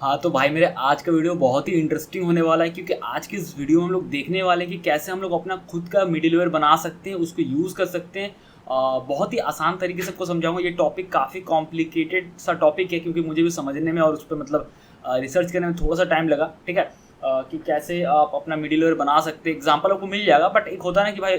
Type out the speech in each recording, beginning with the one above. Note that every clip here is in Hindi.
हाँ, तो भाई मेरे आज का वीडियो बहुत ही इंटरेस्टिंग होने वाला है, क्योंकि आज की इस वीडियो में हम लोग देखने वाले हैं कि कैसे हम लोग अपना खुद का मिडलवेयर बना सकते हैं, उसको यूज़ कर सकते हैं। बहुत ही आसान तरीके से आपको समझाऊंगा। ये टॉपिक काफ़ी कॉम्प्लिकेटेड सा टॉपिक है, क्योंकि मुझे भी समझने में और उस पर मतलब रिसर्च करने में थोड़ा सा टाइम लगा। ठीक है, कि कैसे आप अपना मिडलवेयर बना सकते हैं। एग्जाम्पल आपको मिल जाएगा, बट एक होता है ना कि भाई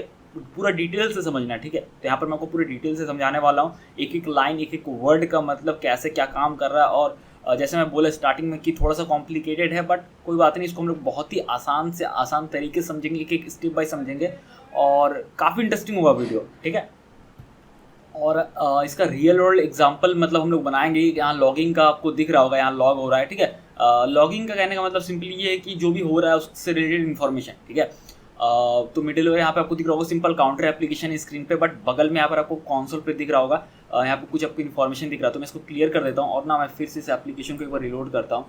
पूरा डिटेल से समझना है। ठीक है, तो यहाँ पर मैं आपको पूरे डिटेल से समझाने वाला हूँ, एक एक लाइन एक एक वर्ड का मतलब कैसे क्या काम कर रहा है। और जैसे मैं बोला स्टार्टिंग में कि थोड़ा सा कॉम्प्लिकेटेड है, बट कोई बात नहीं, इसको हम लोग बहुत ही आसान से आसान तरीके से समझेंगे, एक एक स्टेप बाय समझेंगे, और काफ़ी इंटरेस्टिंग होगा वीडियो। ठीक है, और इसका रियल वर्ल्ड एग्जांपल मतलब हम लोग बनाएंगे। यहाँ लॉगिंग का आपको दिख रहा होगा, यहाँ लॉग हो रहा है। ठीक है, लॉगिंग का कहने का मतलब सिंपली ये है कि जो भी हो रहा है उससे रिलेटेड इन्फॉर्मेशन। ठीक है, तो मिडिलवेयर यहाँ पे आपको दिख रहा होगा सिंपल काउंटर एप्लीकेशन स्क्रीन पे, बट बगल में यहाँ पर आपको कंसोल पे दिख रहा होगा। यहाँ पे कुछ आपको इन्फॉर्मेशन दिख रहा है, तो मैं इसको क्लियर कर देता हूँ और ना मैं फिर से इस एप्लीकेशन को एक बार रिलोड करता हूँ।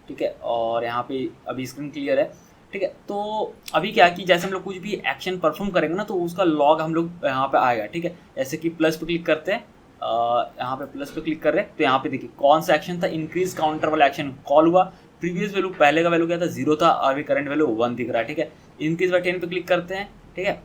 ठीक है, और यहाँ पे अभी स्क्रीन क्लियर है। ठीक है, तो अभी क्या कि जैसे हम लोग कुछ भी एक्शन परफॉर्म करेंगे ना, तो उसका लॉग हम लोग यहाँ पे आएगा। ठीक है, जैसे कि प्लस पे क्लिक करते हैं, यहाँ पे प्लस पे क्लिक कर रहे हैं, तो यहाँ पे देखिए कौन सा एक्शन था, इंक्रीज काउंटर वाला एक्शन कॉल हुआ। प्रीवियस वैल्यू पहले का वैल्यू क्या था, 0 था, अभी करंट वैल्यू 1 दिख रहा है। ठीक है, इंक्रीज बाय 10 पे क्लिक करते हैं। ठीक है,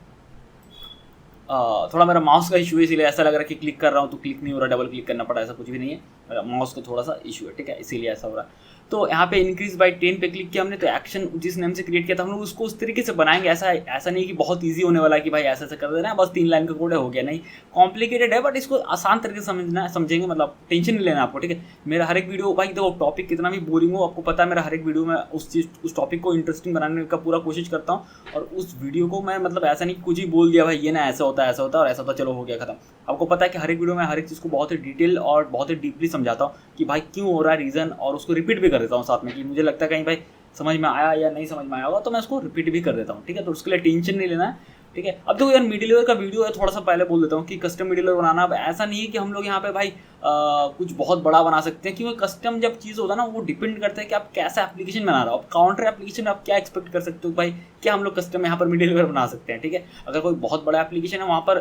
थोड़ा मेरा माउस का इशू है, इसीलिए ऐसा लग रहा है कि क्लिक कर रहा हूँ तो क्लिक नहीं हो रहा, डबल क्लिक करना पड़ा, ऐसा कुछ भी नहीं है, मेरा माउस का थोड़ा सा इशू है। ठीक है, इसीलिए ऐसा हो रहा है। तो यहाँ पे इंक्रीज बाय 10 पे क्लिक किया हमने, तो एक्शन जिस नेम से क्रिएट किया था हम लोग उसको उस तरीके से बनाएंगे। ऐसा नहीं कि बहुत ईजी होने वाला है कि भाई ऐसा ऐसा कर देना है, बस 3 लाइन का कोड है, हो गया। नहीं, कॉम्प्लिकेटेड है, बट इसको आसान तरीके से समझेंगे, मतलब टेंशन नहीं लेना आपको। ठीक है, मेरा हर एक वीडियो भाई देखो, टॉपिक कितना भी बोरिंग हो आपको पता है, मेरा हर एक वीडियो में उस टॉपिक को इंटरेस्टिंग बनाने का पूरा कोशिश करता हूँ। और उस वीडियो को मैं मतलब ऐसा नहीं कुछ ही बोल दिया भाई ये ना ऐसा होता है ऐसा होता है और ऐसा होता चलो हो गया खत्म। आपको पता है कि हर एक वीडियो में हर एक चीज़ को बहुत ही डिटेल और बहुत ही डीपली समझाता हूँ कि भाई क्यों हो रहा है रीज़न, और उसको रिपीट भी कर देता हूँ साथ में, कि मुझे लगता है कहीं भाई समझ में आया या नहीं समझ में आया होगा, तो मैं उसको रिपीट भी कर देता हूँ। ठीक है, तो उसके लिए टेंशन नहीं लेना है। ठीक है, अब देखो यार मिडिलवेयर का वीडियो है, थोड़ा सा पहले बोल देता हूँ कि कस्टम मिडिलवेयर बनाना अब ऐसा नहीं है कि हम लोग यहाँ पे भाई कुछ बहुत बड़ा बना सकते हैं, क्योंकि कस्टम जब चीज़ होता है ना वो डिपेंड करता है कि आप कैसा एप्लीकेशन बना रहे हो। अब काउंटर एप्लीकेशन में आप क्या एक्सपेक्ट कर सकते हो भाई, क्या हम लोग कस्टम यहाँ पर मिडिलवेयर बना सकते हैं। ठीक है, अगर कोई बहुत बड़ा एप्लीकेशन है वहाँ पर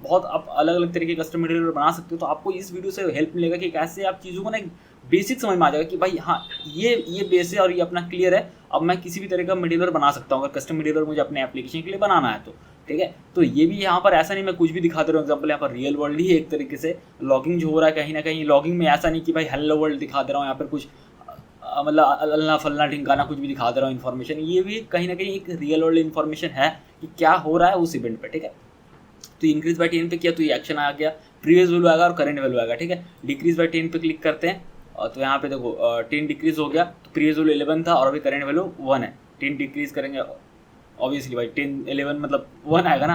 बहुत आप अलग अलग तरीके के कस्टम मिडिलवेयर बना सकते हो, तो आपको इस वीडियो से हेल्प मिलेगा कि कैसे आप चीज़ों को ना एक बेसिक समझ में आ जाएगा कि भाई हाँ ये बेस है और ये अपना क्लियर है, अब मैं किसी भी तरह का मिडिलवेयर बना सकता हूँ अगर कस्टम मिडिलवेयर मुझे अपने एप्लीकेशन के लिए बनाना है तो। ठीक है, तो ये भी यहाँ पर ऐसा नहीं मैं कुछ भी दिखा दे रहा हूँ, एग्जाम्पल यहाँ पर रियल वर्ल्ड ही एक तरीके से लॉगिंग जो हो रहा है, कहीं ना कहीं लॉगिंग में ऐसा नहीं कि भाई हेलो वर्ल्ड दिखा दे रहा हूँ, यहाँ पर कुछ मतलब अल्लाह फल्ला ढिंकाना कुछ भी दिखा दे रहा हूँ इन्फॉर्मेशन, ये भी कहीं ना कहीं एक रियल वर्ल्ड इन्फॉर्मेशन है कि क्या हो रहा है उस इवेंट पे। ठीक है, तो इंक्रीज बाय 10 पे किया तो ये एक्शन आ गया, प्रीवियस वैल्यू आएगा और करंट वैल्यू आएगा। ठीक है, डिक्रीज बाय 10 पे क्लिक करते हैं, तो यहाँ पे देखो 10 डिक्रीज हो गया, तो प्रीवियस वैल्यू 11 था और अभी करंट वैल्यू 1 है। 10 डिक्रीज करेंगे ऑब्वियसली भाई 10 11 मतलब 1 आएगा ना,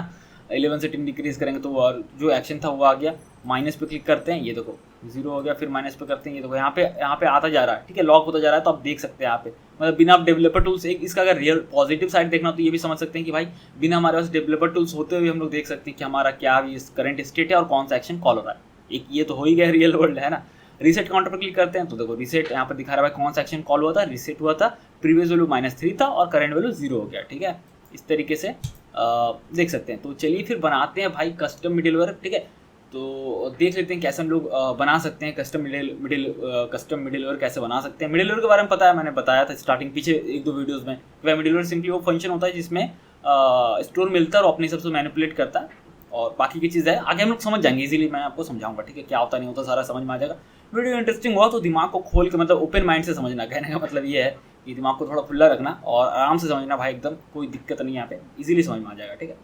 11 से 10 डिक्रीज करेंगे तो जो एक्शन था वो आ गया। माइनस पे क्लिक करते हैं, ये देखो 0 हो गया, फिर माइनस पे करते हैं, ये देखो यहाँ पे आता जा रहा है। ठीक है, लॉक होता जा रहा है, तो आप देख सकते हैं यहाँ पे मतलब बिना डेवलपर टूल्स, एक इसका अगर रियल पॉजिटिव साइड देखना तो ये भी समझ सकते हैं कि भाई बिना हमारे पास डेवलपर टूल्स होते हुए हम लोग देख सकते हैं कि हमारा क्या करंट स्टेट है और कौन सा एक्शन कॉल हो रहा है। एक ये तो हो ही गया रियल वर्ल्ड है ना। रीसेट काउंटर पर क्लिक करते हैं, तो देखो रीसेट यहाँ पर दिखा रहा है कौन सा एक्शन कॉल हुआ था, रीसेट हुआ था, प्रीवियस वैल्यू -3 था और करंट वैल्यू 0 हो गया। ठीक है, इस तरीके से देख सकते हैं। तो चलिए फिर बनाते हैं भाई कस्टम मिडिलवेयर। ठीक है, तो देख लेते हैं कैसे हम लोग बना सकते हैं कस्टम मिडिलवेयर कैसे बना सकते हैं। मिडिलवेयर के बारे में पता है, मैंने बताया था स्टार्टिंग पीछे 1-2 वीडियोस में। वह मिडिलवेयर सिंपली वो फंक्शन होता है जिसमें स्टोर मिलता है और अपने हिसाब से मैनिपुलेट करता है, और बाकी की चीज़ है आगे हम लोग समझ जाएंगे, इजीली मैं आपको समझाऊंगा। ठीक है, क्या होता नहीं होता सारा समझ में आ जाएगा। वीडियो इंटरेस्टिंग हुआ तो दिमाग को खोल के मतलब ओपन माइंड से समझना, कहने का मतलब ये है कि दिमाग को थोड़ा खुला रखना और आराम से समझना भाई, एकदम कोई दिक्कत नहीं है, यहाँ पे इजीली समझ में आ जाएगा। ठीक है,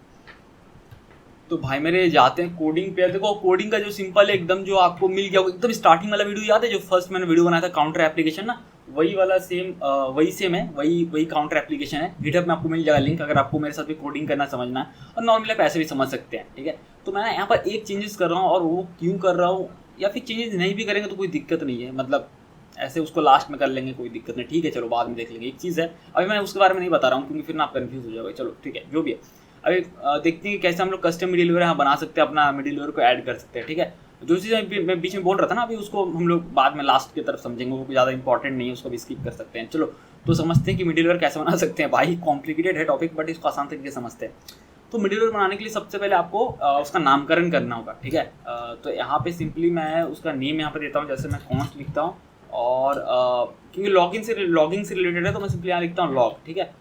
तो भाई मेरे जाते हैं कोडिंग पे। देखो कोडिंग का जो सिंपल है एकदम, जो आपको मिल गया एकदम स्टार्टिंग वाला वीडियो याद है जो फर्स्ट मैंने वीडियो बनाया था काउंटर एप्लीकेशन ना, वही वाला सेम है, वही काउंटर एप्लीकेशन है। गिटहब में आपको मिल जाएगा लिंक, अगर आपको मेरे साथ भी कोडिंग करना समझना है, और नॉर्मली आप ऐसे भी समझ सकते हैं। ठीक है, तो मैं यहाँ पर एक चेंजेस कर रहा हूँ, और वो क्यों कर रहा हूँ, या फिर चेंजेस नहीं भी करेंगे तो कोई दिक्कत नहीं है, मतलब ऐसे उसको लास्ट में कर लेंगे, कोई दिक्कत नहीं। ठीक है, चलो बाद में देख लेंगे। एक चीज़ है अभी मैं उसके बारे में नहीं बता रहा हूँ, क्योंकि फिर ना आप कन्फ्यूज हो जाओगे। चलो ठीक है, जो भी है अभी देखते हैं कि कैसे हम लोग कस्टम मिडिलवेयर यहाँ बना सकते हैं, अपना मिडिलवेयर को ऐड कर सकते हैं। ठीक है, जो चीज़ मैं बीच में बोल रहा था ना, अभी उसको हम लोग बाद में लास्ट की तरफ समझेंगे, वो ज़्यादा इंपॉर्टेंट नहीं है, उसको भी स्किप कर सकते हैं। चलो तो समझते हैं कि मिडिलवेयर कैसे बना सकते हैं। भाई कॉम्प्लिकेटेड है टॉपिक, बट इसको आसान तरीके से समझते हैं। तो मिडिलवेयर बनाने के लिए सबसे पहले आपको उसका नामकरण करना होगा। ठीक है, तो यहाँ पे सिंपली मैं उसका नेम यहाँ पे देता हूँ, जैसे मैं कॉन्स्ट लिखता हूँ और क्योंकि लॉगिंग से रिलेटेड है तो मैं सिंपली यहाँ लिखता हूँ लॉग, ठीक है,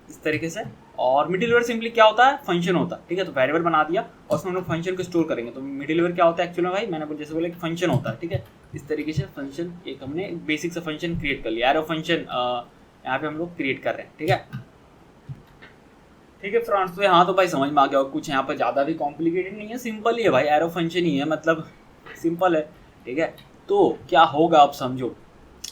इस तरीके से। और मिडिलवेयर सिंपली क्या होता है, फंक्शन होता है, ठीक है। तो वेरिएबल बना दिया और उसमें हम लोग फंक्शन को स्टोर करेंगे। तो मिडिलवेयर क्या होता है एक्चुअली में भाई, मैंने जैसे बोला कि फंक्शन होता है, ठीक है। इस तरीके से फंक्शन एक हमने बेसिक सा फंक्शन क्रिएट कर लिया, एरो फंक्शन यहाँ पे हम लोग क्रिएट कर रहे हैं, ठीक है। ठीक है फ्रेंड्स, तो यहाँ तो भाई समझ में आ गया, और कुछ यहाँ पर ज़्यादा भी कॉम्प्लिकेटेड नहीं है, सिंपल ही है भाई, एरो फंक्शन ही है, मतलब सिंपल है, ठीक है। तो क्या होगा आप समझो,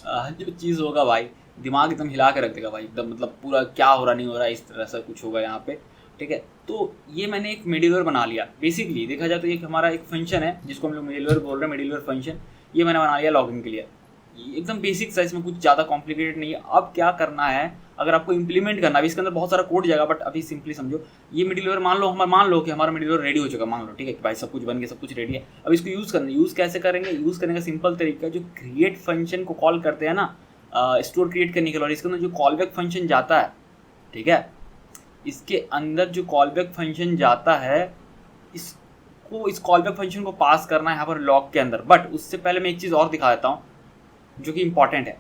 जो चीज़ होगा भाई दिमाग एकदम हिला के रख देगा भाई, एकदम मतलब पूरा क्या हो रहा नहीं हो रहा इस तरह से कुछ होगा यहाँ पे, ठीक है। तो ये मैंने एक मिडिलवेयर बना लिया, बेसिकली देखा जाए तो ये हमारा एक फंक्शन है जिसको हम लोग मिडिलवेयर बोल रहे हैं, मिडिलवेयर फंक्शन, ये मैंने बना लिया लॉगिन के लिए। एकदम बेसिक सा, इसमें कुछ ज़्यादा कॉम्प्लिकेटेड नहीं है। अब क्या करना है, अगर आपको इंप्लीमेंट करना है, इसके अंदर बहुत सारा कोड जाएगा, बट अभी सिंपली समझो, ये मिडिलवेयर मान लो कि हमारा मिडिलवेयर रेडी हो चुका, मान लो, ठीक है, कि भाई सब कुछ बन गया, सब कुछ रेडी है। अब इसको यूज़ करना, यूज़ कैसे करेंगे, यूज़ करने का सिंपल तरीका, जो क्रिएट फंक्शन को कॉल करते हैं ना स्टोर क्रिएट करने के लिए, और इसके अंदर जो कॉलबैक फंक्शन जाता है, ठीक है, इसके अंदर जो कॉलबैक फंक्शन जाता है, इस कॉलबैक फंक्शन को पास करना है यहाँ पर लॉग के अंदर। बट उससे पहले मैं एक चीज़ और दिखा देता हूँ जो कि इंपॉर्टेंट है।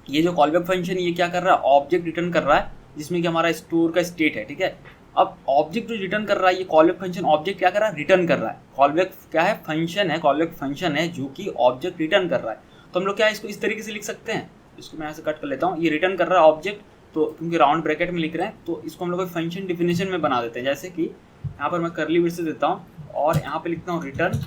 ये जो कॉलबैक फंक्शन ये क्या कर रहा है, ऑब्जेक्ट रिटर्न कर रहा है जिसमें कि हमारा स्टोर का स्टेट है, ठीक है। अब ऑब्जेक्ट जो रिटर्न कर रहा है, ये कॉलबैक फंक्शन ऑब्जेक्ट क्या कर रहा है, रिटर्न कर रहा है। कॉलबैक क्या है, फंक्शन है, कॉलबैक फंक्शन है जो कि ऑब्जेक्ट रिटर्न कर रहा है। तो हम लोग क्या इसको इस तरीके से लिख सकते हैं, इसको मैं यहाँ से कट कर लेता हूँ, ये रिटर्न कर रहा है ऑब्जेक्ट, तो क्योंकि राउंड ब्रैकेट में लिख रहे हैं तो इसको हम लोग फंक्शन डिफिनेशन में बना देते हैं। जैसे कि यहाँ पर मैं करली ब्रेसेस देता हूँ और यहाँ पे लिखता हूँ रिटर्न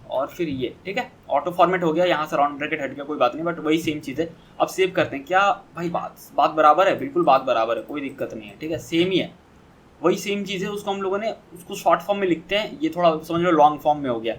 और फिर ये, ठीक है, ऑटो फॉर्मेट हो गया, यहाँ से राउंड ब्रैकेट हट गया, कोई बात नहीं, बट वही सेम चीज़ है। अब सेव करते हैं, क्या भाई बात बराबर है, बिल्कुल बात बराबर है, कोई दिक्कत नहीं है, ठीक है, सेम ही है, वही सेम चीज़ है। उसको हम लोगों ने उसको शॉर्ट फॉर्म में लिखते हैं, ये थोड़ा समझ लो लॉन्ग फॉर्म में हो गया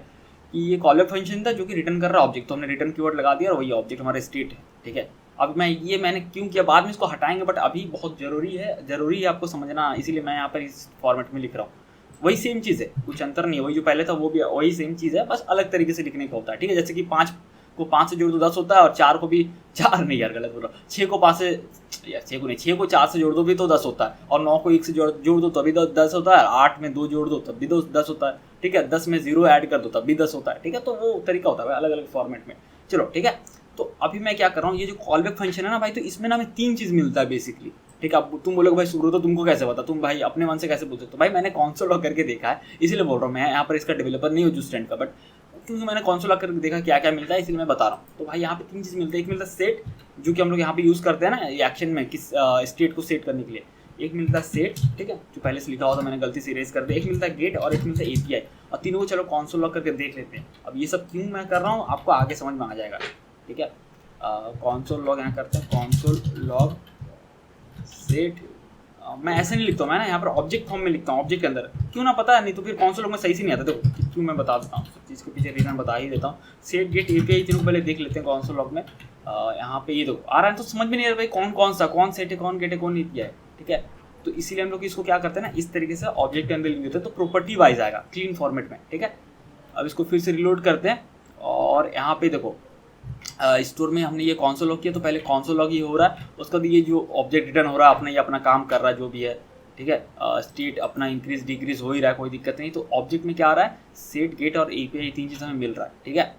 कि ये कॉलबैक फंक्शन था जो कि रिटर्न कर रहा है ऑब्जेक्ट, तो हमने रिटर्न कीवर्ड लगा दिया और वही ऑब्जेक्ट हमारा स्टेट है, ठीक है। अब मैंने क्यों किया, बाद में इसको हटाएंगे, बट अभी बहुत ज़रूरी है आपको समझना, इसीलिए मैं यहाँ पर इस फॉर्मेट में लिख रहा हूँ। वही सेम चीज़ है, कुछ अंतर नहीं है, वही जो पहले था वो भी वही सेम चीज़ है, बस अलग तरीके से लिखने का होता है, ठीक है। जैसे कि 5 को 5 से जोड़ दो 10 होता है, और 4 को भी 4 नहीं यार गलत बोल रहा, 6 को 5 से यार 6 को 4 से जोड़ दो भी तो 10 होता है, और 9 को 1 से जोड़ दो तभी 10 होता है, 8 में 2 जोड़ दो तब भी 10 होता है, ठीक है, 10 में 0 ऐड कर दो तब भी 10 होता है, ठीक है। तो वो तरीका होता है अलग अलग फॉर्मेट में, चलो ठीक है। तो अभी मैं क्या कर रहा हूँ, ये जो कॉलबैक फंक्शन है ना भाई, तो इसमें ना हमें 3 चीज़ मिलता है बेसिकली, ठीक है। अब तुम बोलोगे भाई सुब्रत तो तुमको कैसे पता, तुम भाई अपने मन से कैसे बोलते हो, तो भाई मैंने कॉन्सोल लॉग करके देखा है, इसीलिए बोल रहा हूँ, मैं यहाँ पर इसका डेवलपर नहीं हूँ जूस स्टैंड का, बट क्योंकि मैंने कॉन्सोल लॉग करके देखा क्या क्या मिलता है, इसलिए मैं बता रहा हूँ। तो भाई यहाँ पे 3 चीज़ मिलता है, एक मिलता है सेट, जो कि हम लोग यहाँ पे यूज़ करते हैं ना एक्शन में, किस स्टेट को सेट करने के लिए, एक मिलता है सेट, ठीक है, जो पहले से लिखा हुआ था मैंने गलती से इरेज कर दिया, एक मिलता है गेट और एक मिलता है एपीआई, और तीनों को चलो कॉन्सोल लॉग करके देख लेते हैं। अब ये सब क्यों मैं कर रहा हूँ आपको आगे समझ में आ जाएगा, ठीक है। कॉन्सोल लॉग यहाँ करते हैं, कॉन्सोल लॉग सेट, मैं ऐसे नहीं लिखता हूँ, मैं ना यहाँ पर ऑब्जेक्ट फॉर्म में लिखता हूँ, ऑब्जेक्ट के अंदर, क्यों ना पता है, नहीं तो फिर कॉन्सोल लॉग में सही से नहीं आता। देखो क्यों मैं बता देता हूँ, सब चीज़ के पीछे रीजन बता ही देता हूँ। सेट गेट एपीआई तीनों को पहले देख लेते हैं कॉन्सोल लॉग में। यहाँ पे ये देखो आ रहा है, तो समझ में नहीं आ रहा भाई कौन सेट है, कौन गेट है, कौन एपीआई है, ठीक है। तो इसीलिए हम लोग इसको क्या करते हैं ना, इस तरीके से ऑब्जेक्ट के अंदर लिख देते हैं, तो प्रॉपर्टी वाइज आएगा क्लीन फॉर्मेट में, ठीक है। अब इसको फिर से रिलोड करते हैं, और यहाँ पे देखो स्टोर में हमने ये कॉन्सोल लॉग किया, तो पहले कॉन्सोल लॉग ही हो रहा है, उसका बाद ये जो ऑब्जेक्ट रिटर्न हो रहा है अपना, ये अपना काम कर रहा है जो भी है, ठीक है। स्टेट अपना इंक्रीज डिक्रीज हो ही रहा है, कोई दिक्कत नहीं। तो ऑब्जेक्ट में क्या आ रहा है, सेट गेट और एपीआई 3 चीज़ हमें मिल रहा है, ठीक है।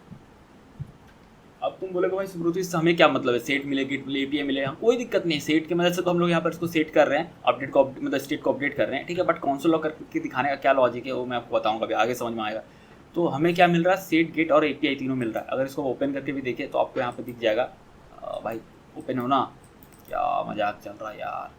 अब तुम बोलोगे भाई सुब्रत इससे हमें क्या मतलब है, सेट मिले गेट मिले एपीआई मिले, हाँ कोई दिक्कत नहीं है, सेट की मदद से तो हम लोग यहाँ पर इसको सेट कर रहे हैं, अपडेट को मतलब स्टेट को अपडेट कर रहे हैं, ठीक है। बट कॉन्सोल लॉग करके दिखाने का क्या लॉजिक है वो मैं आपको बताऊँगा, अभी आगे समझ में आएगा। तो हमें क्या मिल रहा है, सेट गेट और एपीआई तीनों मिल रहा है। अगर इसको ओपन करके भी देखें तो आपको यहाँ पे दिख जाएगा, भाई ओपन हो ना, क्या मजाक चल रहा है यार।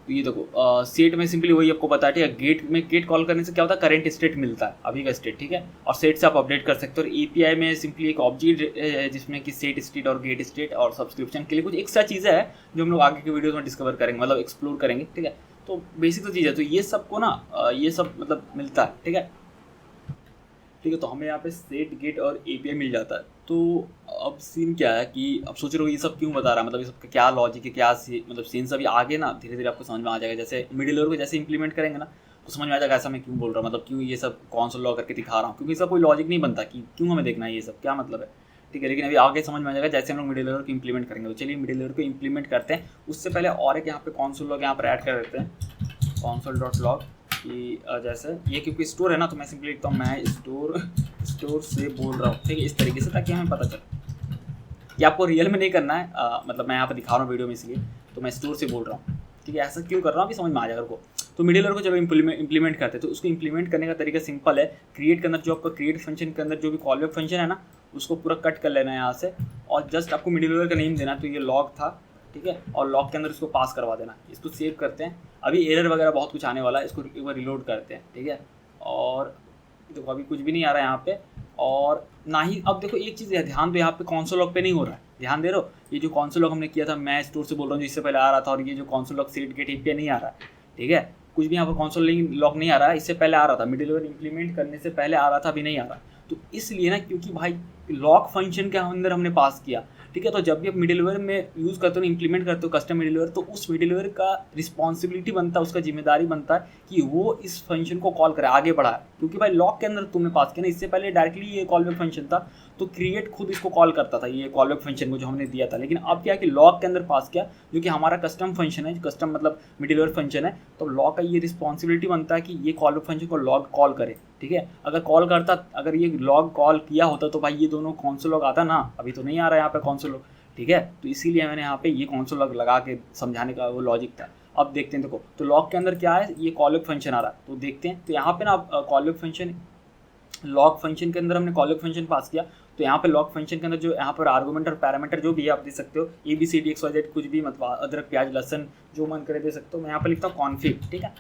तो ये देखो सेट में सिंपली वही आपको बता, ठीक है। गेट में गेट कॉल करने से क्या होता है, करंट स्टेट मिलता है, अभी का स्टेट, ठीक है, और सेट से आप अपडेट कर सकते हो। और एपीआई में सिंपली एक ऑब्जेक्ट है जिसमें कि सेट स्टेट और गेट स्टेट और सब्सक्रिप्शन के लिए कुछ एक्स्ट्रा चीज़ें हैं जो हम लोग आगे के वीडियोज़ में डिस्कवर करेंगे, मतलब एक्सप्लोर करेंगे, ठीक है। तो बेसिक तो चीज़ है, तो ये सबको ना ये सब मतलब मिलता है, ठीक है। ठीक है, तो हमें यहाँ पे सेट गेट और एपीआई मिल जाता है। तो अब सीन क्या है कि अब सोच रहे हो ये सब क्यों बता रहा है, मतलब ये सब का क्या लॉजिक है, क्या मतलब सीन सभी आगे ना धीरे धीरे आपको समझ में आ जाएगा। जैसे मिडिलवेयर को जैसे इंप्लीमेंट करेंगे ना तो समझ में आ जाएगा ऐसा मैं क्यों बोल रहा हूँ, मतलब क्यों ये सब कॉन्सोल लॉग करके दिखा रहा हूँ, क्योंकि इसका कोई लॉजिक नहीं बनता कि क्यों हमें देखना है ये सब, क्या मतलब है, ठीक है। लेकिन अभी आगे समझ में आ जाएगा जैसे हम लोग मिडिलवेयर को इंप्लीमेंट करेंगे। तो चलिए मिडिलवेयर को इंप्लीमेंट करते हैं। उससे पहले और एक यहाँ पे कॉन्सोल लॉग यहाँ पर ऐड कर देते हैं, कॉन्सोल डॉट लॉग कि जैसे ये क्योंकि स्टोर है ना, तो मैं सिंपली लिखता हूँ मैं स्टोर से बोल रहा हूँ, ठीक है, इस तरीके से, ताकि हमें पता चले। ये आपको रियल में नहीं करना है, मतलब मैं यहाँ पर दिखा रहा हूँ वीडियो में, इसलिए तो मैं स्टोर से बोल रहा हूँ, ठीक है। ऐसा क्यों कर रहा हूँ अभी समझ में आ जाएगा को। तो मिडिलवेयर को जब इंप्लीमेंट करते हैं तो उसको इंप्लीमेंट करने का तरीका सिंपल है। क्रिएट के अंदर जो आपका क्रिएट फंक्शन के अंदर जो भी कॉलबैक फंक्शन है ना, उसको पूरा कट कर लेना है यहाँ से, और जस्ट आपको मिडिलवेयर का नेम देना। तो ये लॉग था, ठीक है, और लॉग के अंदर इसको पास करवा देना। इसको सेव करते हैं, अभी एरर वगैरह बहुत कुछ आने वाला है, इसको एक बार रिलोड करते हैं, ठीक है। और देखो अभी कुछ भी नहीं आ रहा है यहाँ पे, और ना ही अब देखो एक चीज़ है, ध्यान दो यहाँ पे कॉन्सोल लॉग पे नहीं हो रहा है, ध्यान दे रहे हो। ये जो कॉन्सोल लॉग हमने किया था, मैं स्टोर से बोल रहा हूँ, जिससे पहले आ रहा था, और ये जो console log set get API नहीं आ रहा है, ठीक है, कुछ भी यहाँ पर कॉन्सोल लॉग नहीं आ रहा है, इससे पहले आ रहा था, मिडिलवेयर इंप्लीमेंट करने से पहले आ रहा था, अभी नहीं आ रहा। तो इसलिए ना, क्योंकि भाई लॉग फंक्शन के अंदर हमने पास किया, ठीक है। तो जब भी आप मिडिलवेयर में यूज़ करते हो, इंप्लीमेंट करते हो कस्टम मिडिलवेयर, तो उस मिडिलवेयर का रिस्पॉन्सिबिलिटी बनता है, उसका जिम्मेदारी बनता है कि वो इस फंक्शन को कॉल करे, आगे बढ़ाए, क्योंकि भाई लॉग के अंदर तुमने पास किया ना। इससे पहले डायरेक्टली ये कॉलबैक फंक्शन था, तो क्रिएट खुद इसको कॉल करता था, ये कॉलबैक फंक्शन को जो हमने दिया था। लेकिन अब क्या कि लॉग के अंदर पास किया, जो कि हमारा कस्टम फंक्शन है, कस्टम मतलब मिडिलवेयर फंक्शन है, तो लॉग का ये रिस्पॉन्सिबिलिटी बनता है कि ये कॉलबैक फंक्शन को लॉग कॉल करे, ठीक है। अगर कॉल करता, अगर ये लॉग कॉल किया होता तो भाई ये दोनों कॉन्सोल लॉग आता ना, अभी तो नहीं आ रहा है यहाँ पे कॉन्सोल लॉग, ठीक है। तो इसीलिए मैंने यहाँ पे ये कॉन्सोल लॉग लगा के समझाने का वो लॉजिक था। अब देखते हैं, देखो तो लॉग के अंदर क्या है, ये कॉलबैक फंक्शन आ रहा है, तो देखते हैं। तो यहाँ पे ना कॉलबैक फंक्शन, लॉग फंक्शन के अंदर हमने कॉलबैक फंक्शन पास किया, तो यहाँ पे लॉग फंक्शन के अंदर जो यहाँ पर आर्गूमेंट और पैरामीटर जो भी है आप दे सकते हो, ABCD XYZ कुछ भी, मतलब अदरक प्याज लहसन जो मन करे दे सकते हो। मैं यहाँ पे लिखता हूँ कॉन्फिग, ठीक है।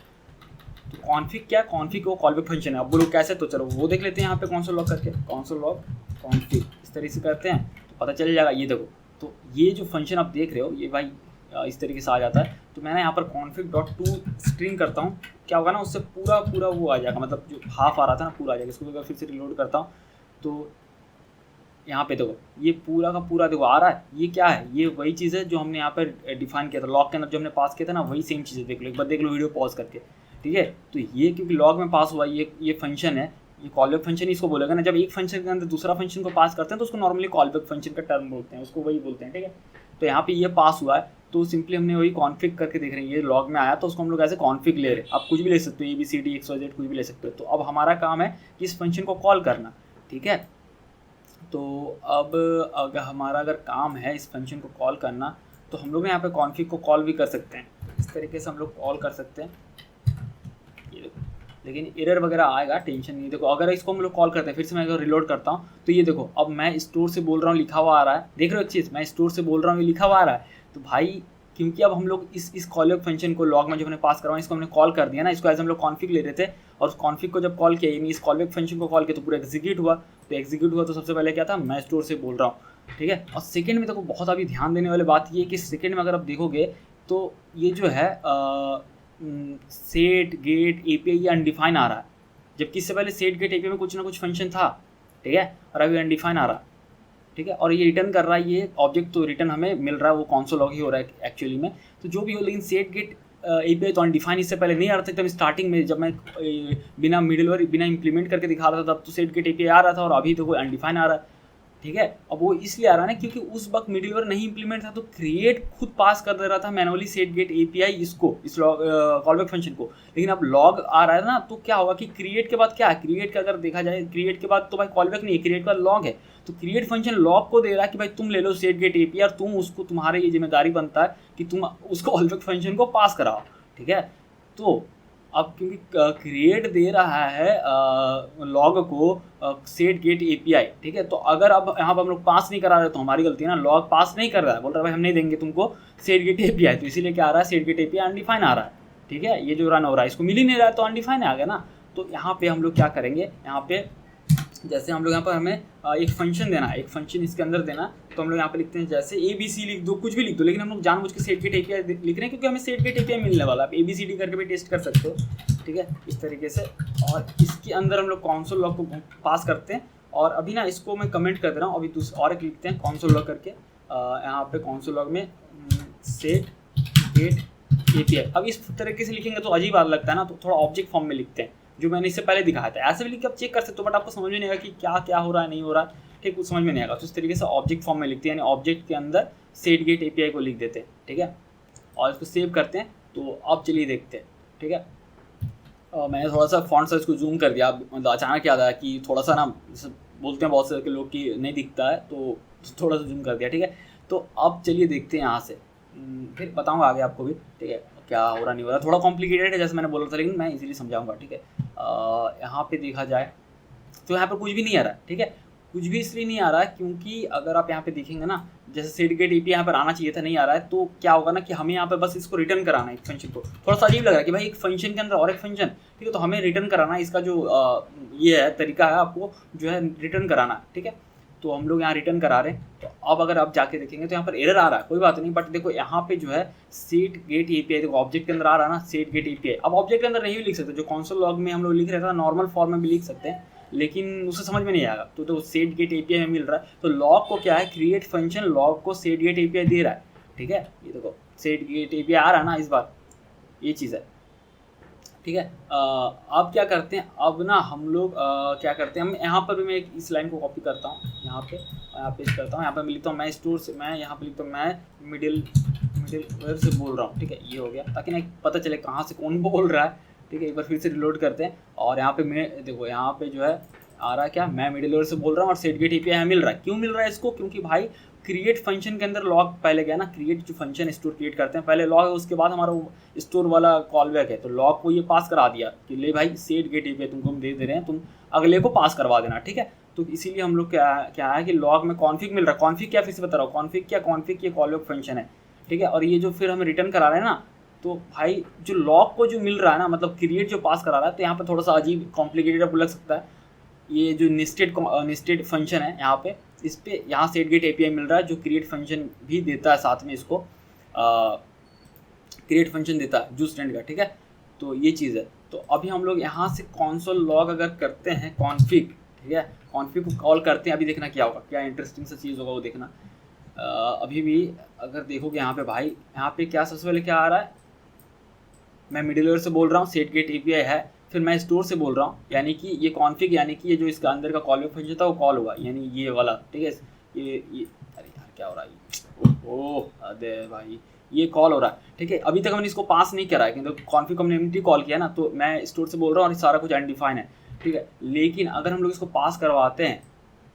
तो कॉन्फिग क्या है, कॉन्फिग वो कॉलबैक फंक्शन है। अब बोलो कैसे, तो चलो वो देख लेते हैं यहाँ पे कॉन्सोल लॉग करके, कॉन्सोल लॉग कॉन्फिग इस तरीके से करते हैं तो पता चल जाएगा। ये देखो, तो ये जो फंक्शन आप देख रहे हो, ये भाई इस तरीके से आ जाता है। तो मैंने यहाँ पर config.to स्ट्रिंग करता हूँ, क्या होगा ना, उससे पूरा वो आ जाएगा, मतलब जो हाफ आ रहा था ना पूरा आ जाएगा। इसको फिर से रिलोड करता हूँ, तो यहाँ पे देखो ये पूरा का पूरा देखो आ रहा है। ये क्या है, ये वही चीज़ है जो हमने यहाँ पर डिफाइन किया था लॉग के अंदर, जो हमने पास किया था ना, वही सेम चीज़ है। देख लो एक बार, देख लो वीडियो पॉज करके, ठीक है। तो ये क्योंकि लॉग में पास हुआ, ये फंक्शन है, ये कॉलबैक फंक्शन इसको बोलेगा ना। जब एक फंक्शन के अंदर दूसरा फंक्शन को पास करते हैं तो उसको नॉर्मली कॉलबैक फंक्शन का टर्म बोलते हैं, उसको वही बोलते हैं, ठीक है। तो यहाँ पे ये पास हुआ है, तो सिंपली हमने वही कॉन्फिग करके देख रहे हैं, ये लॉग में आया तो उसको हम लोग ऐसे कॉन्फिग ले रहे हैं। आप कुछ भी ले सकते हो, ABCD XYZ कुछ भी ले सकते हो। तो अब हमारा काम है कि इस फंक्शन को कॉल करना, ठीक है। तो अब अगर काम है इस फंक्शन को कॉल करना, तो हम लोग यहाँ पे कॉन्फिग को कॉल भी कर सकते हैं, इस तरीके से हम लोग कॉल कर सकते हैं। ये देखो, लेकिन एरर वगैरह आएगा, टेंशन नहीं। देखो अगर इसको हम लोग कॉल करते हैं, फिर से मैं अगर रिलोड करता हूँ, तो ये देखो अब मैं स्टोर से बोल रहा हूँ लिखा हुआ आ रहा है, देख रहे हो एक चीज़, मैं स्टोर से बोल रहा हूँ ये लिखा हुआ आ रहा है। तो भाई क्योंकि अब हम लोग इस कॉलबैक फंक्शन को लॉग में जो हमने पास करवाया, इसको हमने कॉल कर दिया ना, इसको एज हम लोग कॉन्फिग ले रहे थे, और उस कॉन्फिग को जब कॉल किया, यानी इस कॉलबैक फंक्शन को कॉल किया, तो पूरा एग्जीक्यूट हुआ। तो एग्जीक्यूट हुआ तो सबसे पहले क्या था, मैं स्टोर से बोल रहा हूँ, ठीक है। और सेकंड में देखो बहुत अभी ध्यान देने वाली बात ये है कि सेकंड में अगर आप देखोगे तो ये जो है सेट गेट API ये अनडिफाइन आ रहा है, जबकि इससे पहले सेट गेट API में कुछ ना कुछ फंक्शन था, ठीक है, और अभी अनडिफाइन आ रहा है, ठीक है। और ये रिटर्न कर रहा है, ये ऑब्जेक्ट तो रिटर्न हमें मिल रहा है, वो कॉन्सोल लॉग ही हो रहा है एक्चुअली में, तो जो भी हो। लेकिन सेट गेट API तो अनडिफाइन इससे पहले नहीं आ रहा था एकदम स्टार्टिंग में, जब मैं बिना मिडिलवेयर बिना इंप्लीमेंट करके दिखा रहा था तब तो सेट गेट API आ रहा था, और अभी तो कोई अनडिफाइन आ रहा है, ठीक है। अब वो इसलिए आ रहा है ना क्योंकि उस वक्त मिडिलवेयर नहीं इंप्लीमेंट था, तो क्रिएट खुद पास कर दे रहा था मैनुअली सेट गेट API इसको, इस कॉलबैक फंक्शन को। लेकिन अब लॉग आ रहा है ना, तो क्या होगा कि क्रिएट के बाद क्या है, क्रिएट का अगर देखा जाए, क्रिएट के बाद तो भाई कॉलबैक नहीं है, क्रिएट का लॉग है। तो क्रिएट फंक्शन लॉग को दे रहा है कि भाई तुम ले लो सेट गेट API, और तुम उसको, तुम्हारे ये जिम्मेदारी बनता है कि तुम उसको कॉलबैक फंक्शन को पास कराओ, ठीक है। तो अब क्योंकि क्रिएट दे रहा है लॉग को सेट गेट API, ठीक है। तो अगर अब यहाँ पर हम लोग पास नहीं करा रहे तो हमारी गलती है ना, लॉग पास नहीं कर रहा है, बोल रहा है भाई हम नहीं देंगे तुमको सेट गेट API, तो इसीलिए क्या आ रहा है, सेट गेट API अनडिफाइन आ रहा है, ठीक है। ये जो रन हो रहा है इसको मिल ही नहीं रहा है, तो अनडिफाइन आ गया ना। तो यहाँ पे हम लोग क्या करेंगे, यहाँ पे जैसे हम लोग यहाँ पर हमें एक फंक्शन देना है, एक फंक्शन इसके अंदर देना, तो हम लोग यहाँ पे लिखते हैं जैसे ABC लिख दो, कुछ भी लिख दो, लेकिन हम लोग जानबूझ के सेट गेट API लिख रहे हैं क्योंकि हमें सेट गेट API मिलने वाला है। आप ABCD करके भी टेस्ट कर सकते हो, ठीक है, इस तरीके से। और इसके अंदर हम लोग कॉन्सोल लॉग को पास करते हैं, और अभी ना इसको मैं कमेंट कर दे रहा हूँ, अभी और एक लिखते हैं कॉन्सोल लॉग करके, यहाँ पे कॉन्सोल लॉग में सेट गेट API। अब इस तरीके से लिखेंगे तो अजीब बात लगता है ना, तो थोड़ा ऑब्जेक्ट फॉर्म में लिखते हैं, जो मैंने इससे पहले दिखाया था। ऐसे भी लिख के आप चेक कर सकते हो, बट आपको समझ में नहीं आएगा कि क्या क्या हो रहा है, नहीं हो रहा है, ठीक, कुछ समझ में नहीं आएगा। तो इस तरीके से ऑब्जेक्ट फॉर्म में लिखते हैं, यानी ऑब्जेक्ट के अंदर सेट गेट API को लिख देते हैं, ठीक है, और इसको सेव करते हैं। तो अब चलिए देखते हैं, ठीक है। मैंने थोड़ा सा फॉन्ट साइज को जूम कर दिया, मतलब अचानक याद आया कि थोड़ा सा ना, जैसे बोलते हैं बहुत से लोग कि नहीं दिखता है, तो थोड़ा सा जूम कर दिया, ठीक है। तो अब चलिए देखते हैं यहाँ से, फिर बताऊँगा आगे आपको भी, ठीक है, क्या हो रहा नहीं हो रहा। थोड़ा कॉम्प्लिकेटेड है जैसे मैंने बोला था, लेकिन मैं इजीली समझाऊंगा, ठीक है। यहाँ पे देखा जाए तो यहाँ पर कुछ भी नहीं आ रहा है, ठीक है। कुछ भी इसलिए नहीं आ रहा है क्योंकि अगर आप यहाँ पे देखेंगे ना, जैसे सेटगेट एपीआई यहाँ पर आना चाहिए था, नहीं आ रहा है, तो क्या होगा ना कि हमें यहाँ पे बस इसको रिटर्न कराना है, एक फंक्शन को। थोड़ा सा अजीब लग रहा है कि भाई एक फंक्शन के अंदर और एक फंक्शन, ठीक है, तो हमें रिटर्न कराना है, इसका जो ये है तरीका है, आपको जो है रिटर्न कराना है, ठीक है। तो हम लोग यहाँ रिटर्न करा रहे हैं। तो अब अगर आप जाके देखेंगे तो यहाँ पर एरर आ रहा है, कोई बात नहीं, बट देखो यहाँ पे जो है सेट गेट एपीआई, देखो ऑब्जेक्ट के अंदर आ रहा है ना सेट गेट एपीआई। अब ऑब्जेक्ट के अंदर नहीं भी लिख सकते, जो कंसोल लॉग में हम लोग लिख रहे थे नॉर्मल फॉर्म में भी लिख सकते हैं, लेकिन उसे समझ में नहीं आएगा। तो सेट गेट एपीआई में मिल रहा है, तो लॉग को क्या है, क्रिएट फंक्शन लॉग को सेट गेट एपीआई दे रहा है, ठीक है। ये देखो सेट गेट एपीआई आ रहा है ना इस बार, ये चीज़ है, ठीक है। अब क्या करते हैं, अब ना हम लोग क्या करते हैं, हम यहाँ पर भी मैं इस लाइन को कॉपी करता हूँ, यहाँ पे करता हूँ, यहाँ पर मैं लिखता हूँ मैं स्टोर से, मैं यहाँ पे लिखता हूँ मैं मिडिल वेयर से बोल रहा हूँ, ठीक है। ये हो गया, ताकि ना पता चले कहाँ से कौन बोल रहा है, ठीक है। एक बार फिर से रिलोड करते हैं, और यहाँ पे मैं देखो यहाँ पे जो है आ रहा है क्या, मैं मिडिल वेयर से बोल रहा हूँ और सेट गेट एपीआई मिल रहा है। क्यों मिल रहा है इसको, क्योंकि भाई क्रिएट फंक्शन के अंदर लॉग पहले गया ना, क्रिएट जो फंक्शन स्टोर क्रिएट करते हैं पहले लॉग है, उसके बाद हमारा स्टोर वाला कॉल बैक है, तो लॉग को ये पास करा दिया कि ले भाई सेट गेट एपीआई तुमको हम दे रहे हैं, तुम अगले को पास करवा देना, ठीक है। तो इसीलिए हम लोग क्या है कि लॉग में कॉन्फिग मिल रहा है। कॉन्फिग क्या, फिर से बता रहा हूँ, कॉन्फिग ये कॉल बैक फंक्शन है, ठीक है। और ये जो फिर हमें रिटर्न करा रहे हैं ना, तो भाई जो लॉग को जो मिल रहा है ना, मतलब क्रिएट जो पास करा रहा है, तो यहाँ पे थोड़ा सा अजीब कॉम्प्लिकेटेड आपको लग सकता है। ये जो नेस्टेड फंक्शन है यहाँ पे, इस पे यहाँ सेट गेट एपीआई मिल रहा है, जो क्रिएट फंक्शन भी देता है साथ में, इसको क्रिएट फंक्शन देता है जो स्टैंड का, ठीक है। तो ये चीज़ है। तो अभी हम लोग यहाँ से कंसोल लॉग अगर करते हैं कॉन्फिग, ठीक है, कॉन्फिग को कॉल करते हैं, अभी देखना क्या होगा, क्या इंटरेस्टिंग सा चीज़ होगा वो देखना। अभी भी अगर देखोगे यहाँ पे भाई, यहाँ पे क्या सबसे पहले क्या आ रहा है, मैं मिडिलवेयर से बोल रहा हूँ, सेट गेट एपीआई है, फिर मैं स्टोर से बोल रहा हूँ, यानी कि ये कॉन्फिग, यानी कि ये जो इसका अंदर का कॉल बैक फंक्शन था वो कॉल हुआ, यानी ये वाला, ठीक है। ये अरे यार क्या हो रहा है, ओह अरे भाई ये कॉल हो रहा है, ठीक है। अभी तक हमने इसको पास नहीं करा है, क्योंकि कॉन्फिग हमने एम्प्टी कॉल किया ना, तो मैं स्टोर से बोल रहा हूँ और सारा कुछ अनडिफाइन है, ठीक है। लेकिन अगर हम लोग इसको पास करवाते हैं,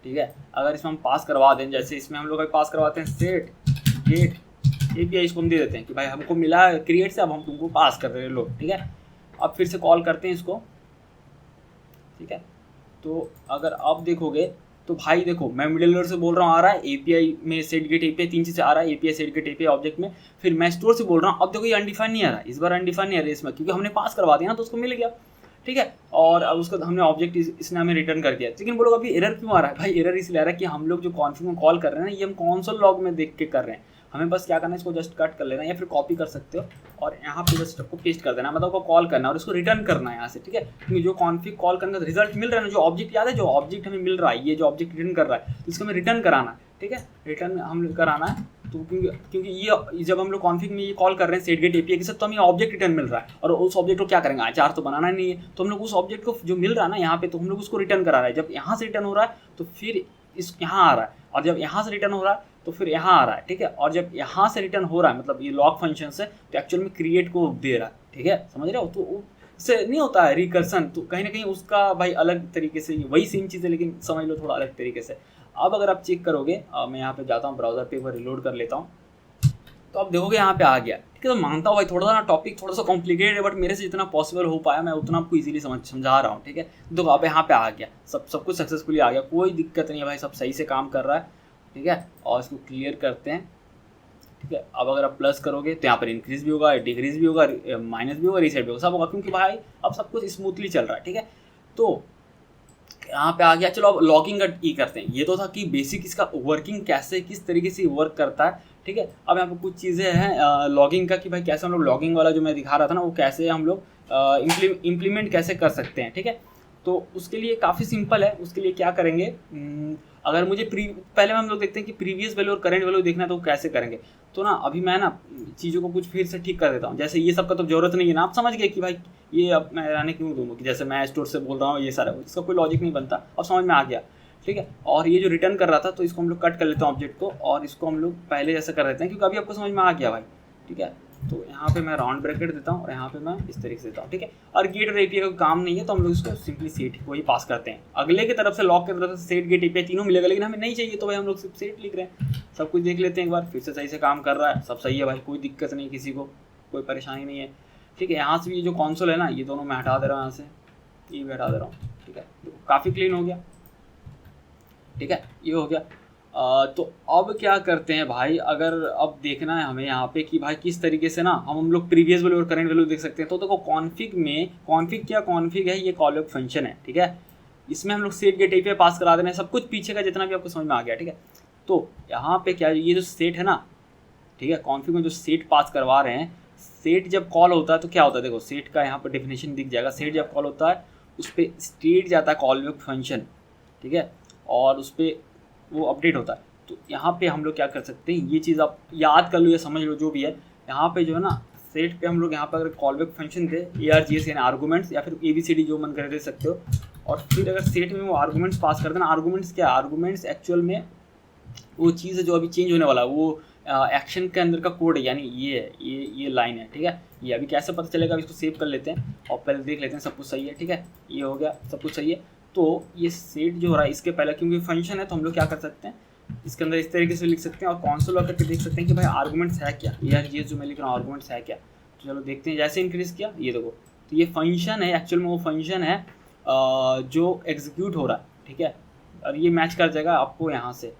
ठीक है, अगर इसमें हम पास करवा दें, जैसे इसमें हम लोग पास करवाते हैं सेट गेट एपीआई, इसको हम दे देते हैं कि भाई हमको मिला क्रिएट से, अब हम तुमको पास कर रहे हैं लोग, ठीक है। अब फिर से कॉल करते हैं इसको, ठीक है। तो अगर आप देखोगे तो भाई देखो मैं मिडिलवेयर से बोल रहा हूँ, आ रहा है एपीआई में सेट गेट एपीआई, 3 चीज़ आ रहा है, API set get API object में, फिर मैं स्टोर से बोल रहा हूँ। अब देखो ये अनडिफाइन नहीं आ रहा है, इस बार अनडिफाइन नहीं आ रहा है इसमें, क्योंकि हमने पास करवा दिया ना, तो उसको मिल गया, ठीक है। और अब उसका हमने ऑब्जेक्ट इसने हमें रिटर्न कर दिया। लेकिन बोलो अभी एरर क्यों आ रहा है भाई, एरर इसलिए आ रहा है कि हम लोग जो कॉन्फिग में कॉल कर रहे हैं ना, ये हम कंसोल लॉग में देख के कर रहे हैं। हमें बस क्या करना है, इसको जस्ट कट कर लेना, या फिर कॉपी कर सकते हो और यहाँ पे जस्ट आपको पेस्ट कर देना, मतलब को कॉल करना और इसको रिटर्न करना है यहाँ से, ठीक है। क्योंकि जो कॉन्फिग कॉल करने का रिजल्ट मिल रहा है ना, जो ऑब्जेक्ट याद है, जो ऑब्जेक्ट हमें मिल रहा है, ये जो ऑब्जेक्ट रिटर्न कर रहा है, तो इसको हमें रिटर्न कराना है, ठीक है, रिटर्न हम कराना है। तो क्योंकि ये जब हम लोग कॉन्फिग में ये कॉल कर रहे हैं सेट गेट एपीआई के साथ, तो हमें ऑब्जेक्ट रिटर्न मिल रहा है, और उस ऑब्जेक्ट को क्या करेंगे, आचार तो बनाना नहीं है, तो हम लोग उस ऑब्जेक्ट को जो मिल रहा है ना यहाँ पे, तो हम लोग उसको रिटर्न करा रहे हैं। जब यहाँ से रिटर्न हो रहा है तो फिर इस यहाँ आ रहा है, और जब यहाँ से रिटर्न हो रहा है तो फिर यहाँ आ रहा है, ठीक है। और जब यहाँ से रिटर्न हो रहा है, मतलब ये लॉग फंक्शन से, तो एक्चुअल में क्रिएट को दे रहा है, ठीक है, समझ रहे हो। तो उससे नहीं होता है रिकर्सन, तो कहीं ना कहीं उसका भाई अलग तरीके से, वही सेम चीज़ है लेकिन समझ लो थोड़ा अलग तरीके से। अब अगर आप चेक करोगे, मैं यहाँ पे जाता हूँ ब्राउजर पे, एक बार रिलोड कर लेता हूँ, तो आप देखोगे यहाँ पे आ गया, ठीक है। तो मानता हूँ भाई थोड़ा सा ना टॉपिक थोड़ा सा कॉम्प्लिकेटेड है, बट मेरे से जितना पॉसिबल हो पाया मैं उतना आपको इजीली समझा रहा हूँ, ठीक है। देखो अब यहाँ पे आ गया, सब कुछ सक्सेसफुली आ गया, कोई दिक्कत नहीं है भाई, सब सही से काम कर रहा है, ठीक है। और इसको क्लियर करते हैं, ठीक है। अब अगर आप प्लस करोगे तो यहाँ पर इंक्रीज भी होगा, डिक्रीज भी होगा, माइनस भी होगा, रीसेट भी होगा, सब होगा, क्योंकि भाई अब सब कुछ स्मूथली चल रहा है, ठीक है। तो यहाँ पे आ गया। चलो अब लॉगिंग का ई करते हैं। ये तो था कि बेसिक इसका वर्किंग कैसे, किस तरीके से वर्क करता है, ठीक है। अब यहाँ पे कुछ चीज़ें हैं लॉगिंग का, कि भाई कैसे हम लोग लॉगिंग वाला जो मैं दिखा रहा था ना, वो कैसे हम लोग इम्प्लीमेंट कैसे कर सकते हैं, ठीक है। तो उसके लिए काफ़ी सिंपल है। उसके लिए क्या करेंगे, अगर मुझे पहले हम लोग देखते हैं कि प्रीवियस वैल्यू और करंट वैल्यू देखना है तो कैसे करेंगे। तो ना अभी मैं ना चीज़ों को कुछ फिर से ठीक कर देता हूँ। जैसे ये सब का तो जरूरत नहीं है ना, आप समझ गए कि भाई ये अब मैं रहने क्यों दूँ, कि जैसे मैं स्टोर से बोल रहा हूँ, ये सारा इसका कोई लॉजिक नहीं बनता, अब समझ में आ गया, ठीक है। और ये जो रिटर्न कर रहा था, तो इसको हम लोग कट कर लेते हैं ऑब्जेक्ट को, और इसको हम लोग पहले जैसे कर देते हैं, क्योंकि अभी आपको समझ में आ गया भाई, ठीक है। तो यहाँ पे मैं राउंड ब्रैकेट देता हूँ और यहाँ पे मैं इस तरीके से देता हूँ, ठीक है। और गेट और एपीआई का काम नहीं है तो हम लोग इसको सिंपली सेट को ही पास करते हैं। अगले की तरफ से लॉक की तरफ से सेट गेट एपीआई तीनों मिलेगा, लेकिन हमें नहीं चाहिए तो भाई हम लोग सिर्फ सेट लिख रहे हैं। सब कुछ देख लेते हैं एक बार, फिर से सही से काम कर रहा है, सब सही है भाई, कोई दिक्कत नहीं, किसी को कोई परेशानी नहीं है, ठीक है। यहाँ से भी जो कॉन्सोल है ना, ये दोनों मैं हटा दे रहा हूँ, यहाँ से ये भी हटा दे रहा हूँ, ठीक है। काफ़ी क्लीन हो गया, ठीक है, ये हो गया। तो अब क्या करते हैं भाई, अगर अब देखना है हमें यहाँ पे कि भाई किस तरीके से ना हम लोग प्रीवियस वैल्यू और करंट वैल्यू देख सकते हैं। तो देखो कॉन्फिग में, कॉन्फिग है, ये कॉल फंक्शन है, ठीक है। इसमें हम लोग सेट गेट एपीआई पास करा देना है, सब कुछ पीछे का जितना भी आपको समझ में आ गया, ठीक है। तो यहाँ पे क्या, ये जो सेट है ना, ठीक है, कॉन्फिग में जो सेट पास करवा रहे हैं, सेट जब कॉल होता है तो क्या होता है, देखो सेट का यहाँ पर डेफिनेशन दिख जाएगा। सेट जब कॉल होता है उस पर स्टेट जाता है कॉल फंक्शन, ठीक है, और उस पर वो अपडेट होता है। तो यहाँ पे हम लोग क्या कर सकते हैं, ये चीज़ आप याद कर लो या समझ लो जो भी है। यहाँ पे जो है ना, सेट पे हम लोग यहाँ पर अगर कॉलबैक फंक्शन दे ARGS यानी आर्गूमेंट्स, या फिर ABCD जो मन करे दे सकते हो। और फिर अगर सेट में वो आर्गूमेंट्स पास कर देना, आर्गूमेंट्स क्या है, आर्गूमेंट्स एक्चुअल में वो चीज़ है जो अभी चेंज होने वाला है, वो एक्शन के अंदर का कोड है, यानी ये है, ये लाइन है, ठीक है। ये अभी कैसे पता चलेगा, इसको सेव कर लेते हैं और पहले देख लेते हैं सब कुछ सही है, ठीक है। ये हो गया, सब कुछ सही है। तो ये सेट जो हो रहा है इसके पहले, क्योंकि फंक्शन है तो हम लोग क्या कर सकते हैं, इसके अंदर इस तरीके से लिख सकते हैं और कॉन्सोल लॉग करके देख सकते हैं कि भाई आर्गूमेंट्स है क्या, ये जो मैं लिख रहा हूँ आर्गूमेंट्स है क्या। तो चलो देखते हैं, जैसे इंक्रीज़ किया ये देखो, तो ये फंक्शन है, एक्चुअल में वो फंक्शन है जो एग्जीक्यूट हो रहा है, ठीक है। और ये मैच कर जाएगा आपको यहाँ से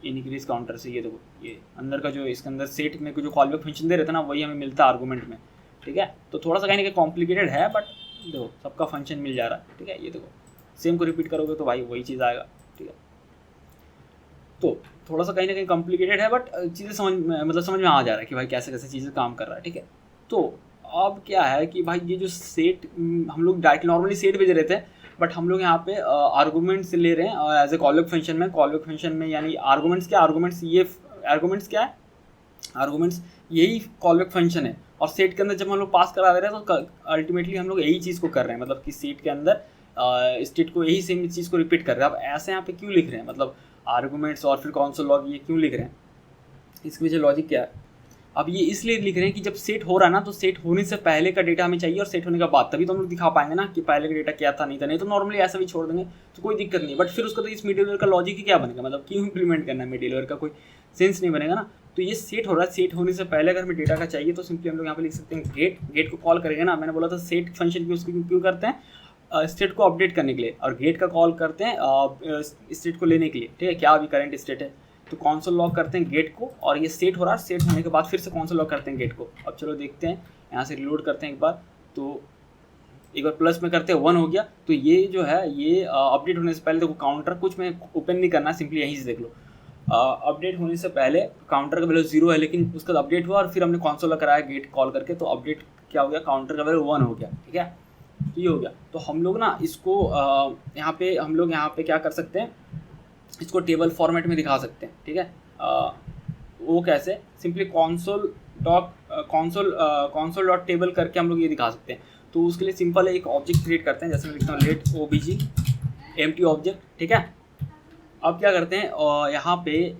इनक्रीज काउंटर से, ये देखो ये अंदर का जो इसके अंदर सेट में जो कॉलबैक फंक्शन दे रहे थे ना, वही हमें मिलता है आर्गूमेंट में, ठीक है। तो थोड़ा सा कहीं ना कहीं कॉम्प्लिकेटेड है, बट देखो सबका फंक्शन मिल जा रहा है, ठीक है। ये देखो सेम को रिपीट करोगे तो भाई वही चीज़ आएगा, ठीक है। तो थोड़ा सा कहीं ना कहीं कॉम्प्लिकेटेड है, बट चीज़ें समझ में आ जा रहा है कि भाई कैसे कैसे चीज़ें काम कर रहा है, ठीक है। तो अब क्या है कि भाई ये जो सेट हम लोग डायरेक्ट नॉर्मली सेट भेज रहे थे, बट हम लोग यहाँ पे आर्गूमेंट्स ले रहे हैं एज ए कॉलबैक फंक्शन में, यानी आर्गूमेंट्स क्या, आर्गूमेंट्स क्या है, आर्गूमेंट्स यही कॉलबैक फंक्शन है। और सेट के अंदर जब हम लोग पास करा दे रहे हैं तो अल्टीमेटली हम लोग यही चीज़ को कर रहे हैं, मतलब कि सेट के अंदर स्टेट को यही सेम चीज़ को रिपीट कर रहे हैं। अब ऐसे यहाँ पे क्यों लिख रहे हैं, मतलब आर्गूमेंट्स और फिर कॉन्सोल लॉग ये क्यों लिख रहे हैं, इसके पीछे लॉजिक क्या है। अब ये इसलिए लिख रहे हैं कि जब सेट हो रहा है ना, तो सेट होने से पहले का डेटा हमें चाहिए और सेट होने के बाद, तभी तो हम लोग दिखा पाएंगे ना कि पहले का डेटा क्या था, नहीं था। नहीं तो नॉर्मली ऐसा भी छोड़ देंगे तो कोई दिक्कत नहीं, बट फिर उसका तो इस मिडिलवेयर का लॉजिक ही क्या बनेगा, मतलब क्यों इंप्लीमेंट करना है, मिडिलवेयर का कोई सेंस नहीं बनेगा ना। तो ये सेट हो रहा है, सेट होने से पहले अगर हमें डेटा का चाहिए तो सिंपली हम लोग यहाँ पे लिख सकते हैं गेट को कॉल करेंगे ना। मैंने बोला था सेट फंक्शन की उसको क्यों करते हैं, स्टेट को अपडेट करने के लिए, और गेट का कॉल करते हैं स्टेट को लेने के लिए, ठीक है, क्या अभी करंट स्टेट है। तो कॉन्सोल लॉग करते हैं गेट को, और ये सेट हो रहा है, सेट होने के बाद फिर से कॉन्सोल लॉग करते हैं गेट को। अब चलो देखते हैं, यहाँ से रिलोड करते हैं एक बार, तो एक बार प्लस में करते हैं 1 हो गया। तो ये जो है ये अपडेट होने से पहले देखो काउंटर कुछ में ओपन नहीं करना, सिंपली यहीं से देख लो। अपडेट होने से पहले काउंटर का वैल्यू 0 है, लेकिन उसका अपडेट हुआ और फिर हमने कॉन्सोल लॉग कराया गेट कॉल करके, तो अपडेट क्या हो गया, काउंटर का वैल्यू 1 हो गया, ठीक है। ये हो गया। तो हम लोग ना इसको यहाँ पे हम लोग यहाँ पे क्या कर सकते हैं, इसको टेबल फॉर्मेट में दिखा सकते हैं, ठीक है। वो कैसे, सिंपली कॉन्सोल डॉट टेबल करके हम लोग ये दिखा सकते हैं। तो उसके लिए सिंपल एक ऑब्जेक्ट क्रिएट करते हैं, जैसे मैं लिखता हूँ लेट OBJ एम्प्टी ऑब्जेक्ट, ठीक है। अब क्या करते हैं, यहाँ पे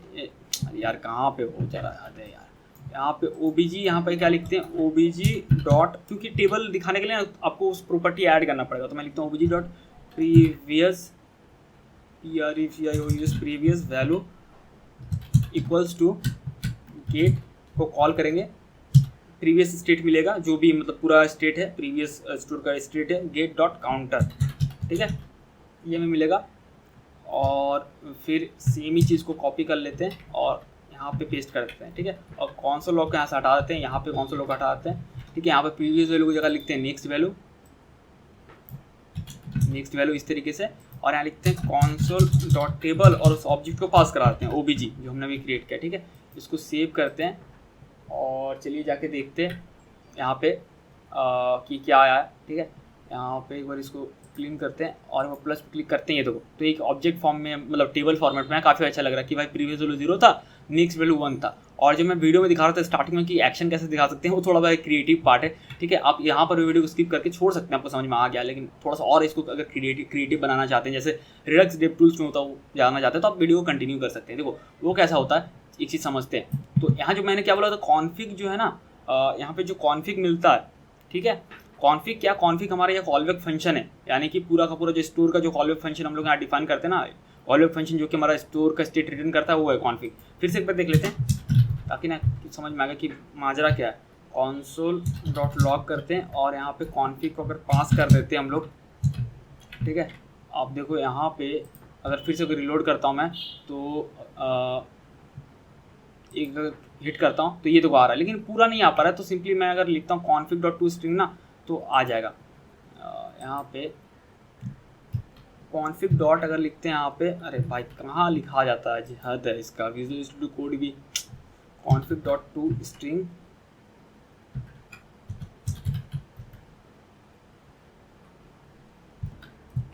यार कहाँ पे हो जा रहा है यार, यहाँ पे OBJ, यहाँ पे क्या लिखते हैं OBJ डॉट, क्योंकि टेबल दिखाने के लिए आपको उस प्रॉपर्टी ऐड करना पड़ेगा। तो मैं लिखता हूँ OBJ dot previous value equals to get को कॉल करेंगे, प्रीवियस स्टेट मिलेगा जो भी, मतलब पूरा स्टेट है, प्रीवियस स्टोर का स्टेट है, गेट डॉट काउंटर, ठीक है, ये हमें मिलेगा। और फिर सेम ही चीज़ को कॉपी कर लेते हैं और यहाँ पे पेस्ट कर देते हैं, ठीक है। और कॉन्सोल लॉग को यहाँ से हटा देते हैं, यहाँ पे कॉन्सोल लॉग हटा देते हैं, ठीक है। यहाँ पे प्रीवियस वैल्यू की जगह लिखते हैं नेक्स्ट वैल्यू इस तरीके से, और यहाँ लिखते हैं कॉन्सोल डॉट टेबल और उस ऑब्जेक्ट को पास कराते हैं OBJ जो हमने अभी क्रिएट किया, ठीक है। इसको सेव करते हैं और चलिए जाके देखते हैं यहाँ पे कि क्या आया है, ठीक है। यहाँ पे एक बार इसको क्लीन करते हैं और वो प्लस पे क्लिक करते हैं, ये देखो तो एक ऑब्जेक्ट फॉर्म में, मतलब टेबल फॉर्मेट में काफ़ी अच्छा लग रहा है कि भाई प्रीवियस वैल्यू 0 था, नेक्स्ट वैल्यू 1 था। और जब मैं वीडियो में दिखा रहा था स्टार्टिंग में कि एक्शन कैसे दिखा सकते हैं, वो थोड़ा बहुत क्रिएटिव पार्ट है, ठीक है। आप यहाँ पर वीडियो को स्किप करके छोड़ सकते हैं, आपको समझ में आ गया। लेकिन थोड़ा सा और इसको अगर क्रिएटिव बनाना चाहते हैं, जैसे रिडक्स डेव टूल्स में होता है वो जानना चाहते हैं, तो आप वीडियो को कंटिन्यू कर सकते हैं। देखो वो कैसा होता है, एक चीज़ समझते हैं। तो यहाँ जो मैंने क्या बोला था, कॉन्फिग जो है ना, यहाँ पे जो कॉन्फिग मिलता है, ठीक है, कॉन्फिग क्या, कॉन्फिग हमारा यह कॉलबैक फंक्शन है, यानी कि पूरा का पूरा जो स्टोर का जो कॉलबैक फंक्शन हम लोग यहाँ डिफाइन करते हैं ना, कॉलबैक फंक्शन जो कि हमारा स्टोर का स्टेट रिटर्न करता है वो है कॉन्फिग। फिर से एक बार देख लेते हैं ताकि ना समझ में आ गया कि माजरा क्या है। console.log करते हैं और यहाँ पे कॉन्फिग को अगर पास कर देते हैं हम लोग, ठीक है। आप देखो यहाँ पे अगर फिर से रिलोड करता हूँ मैं तो एक हिट करता हूँ तो ये तो आ रहा है, लेकिन पूरा नहीं आ पा रहा है। तो सिंपली मैं अगर लिखता हूँ config.toString ना तो आ जाएगा। यहाँ पे config डॉट अगर लिखते हैं यहाँ पे, अरे भाई कहाँ लिखा जाता है जी, हद है इसका। विजुअल स्टूडियो कोड भी config.toString,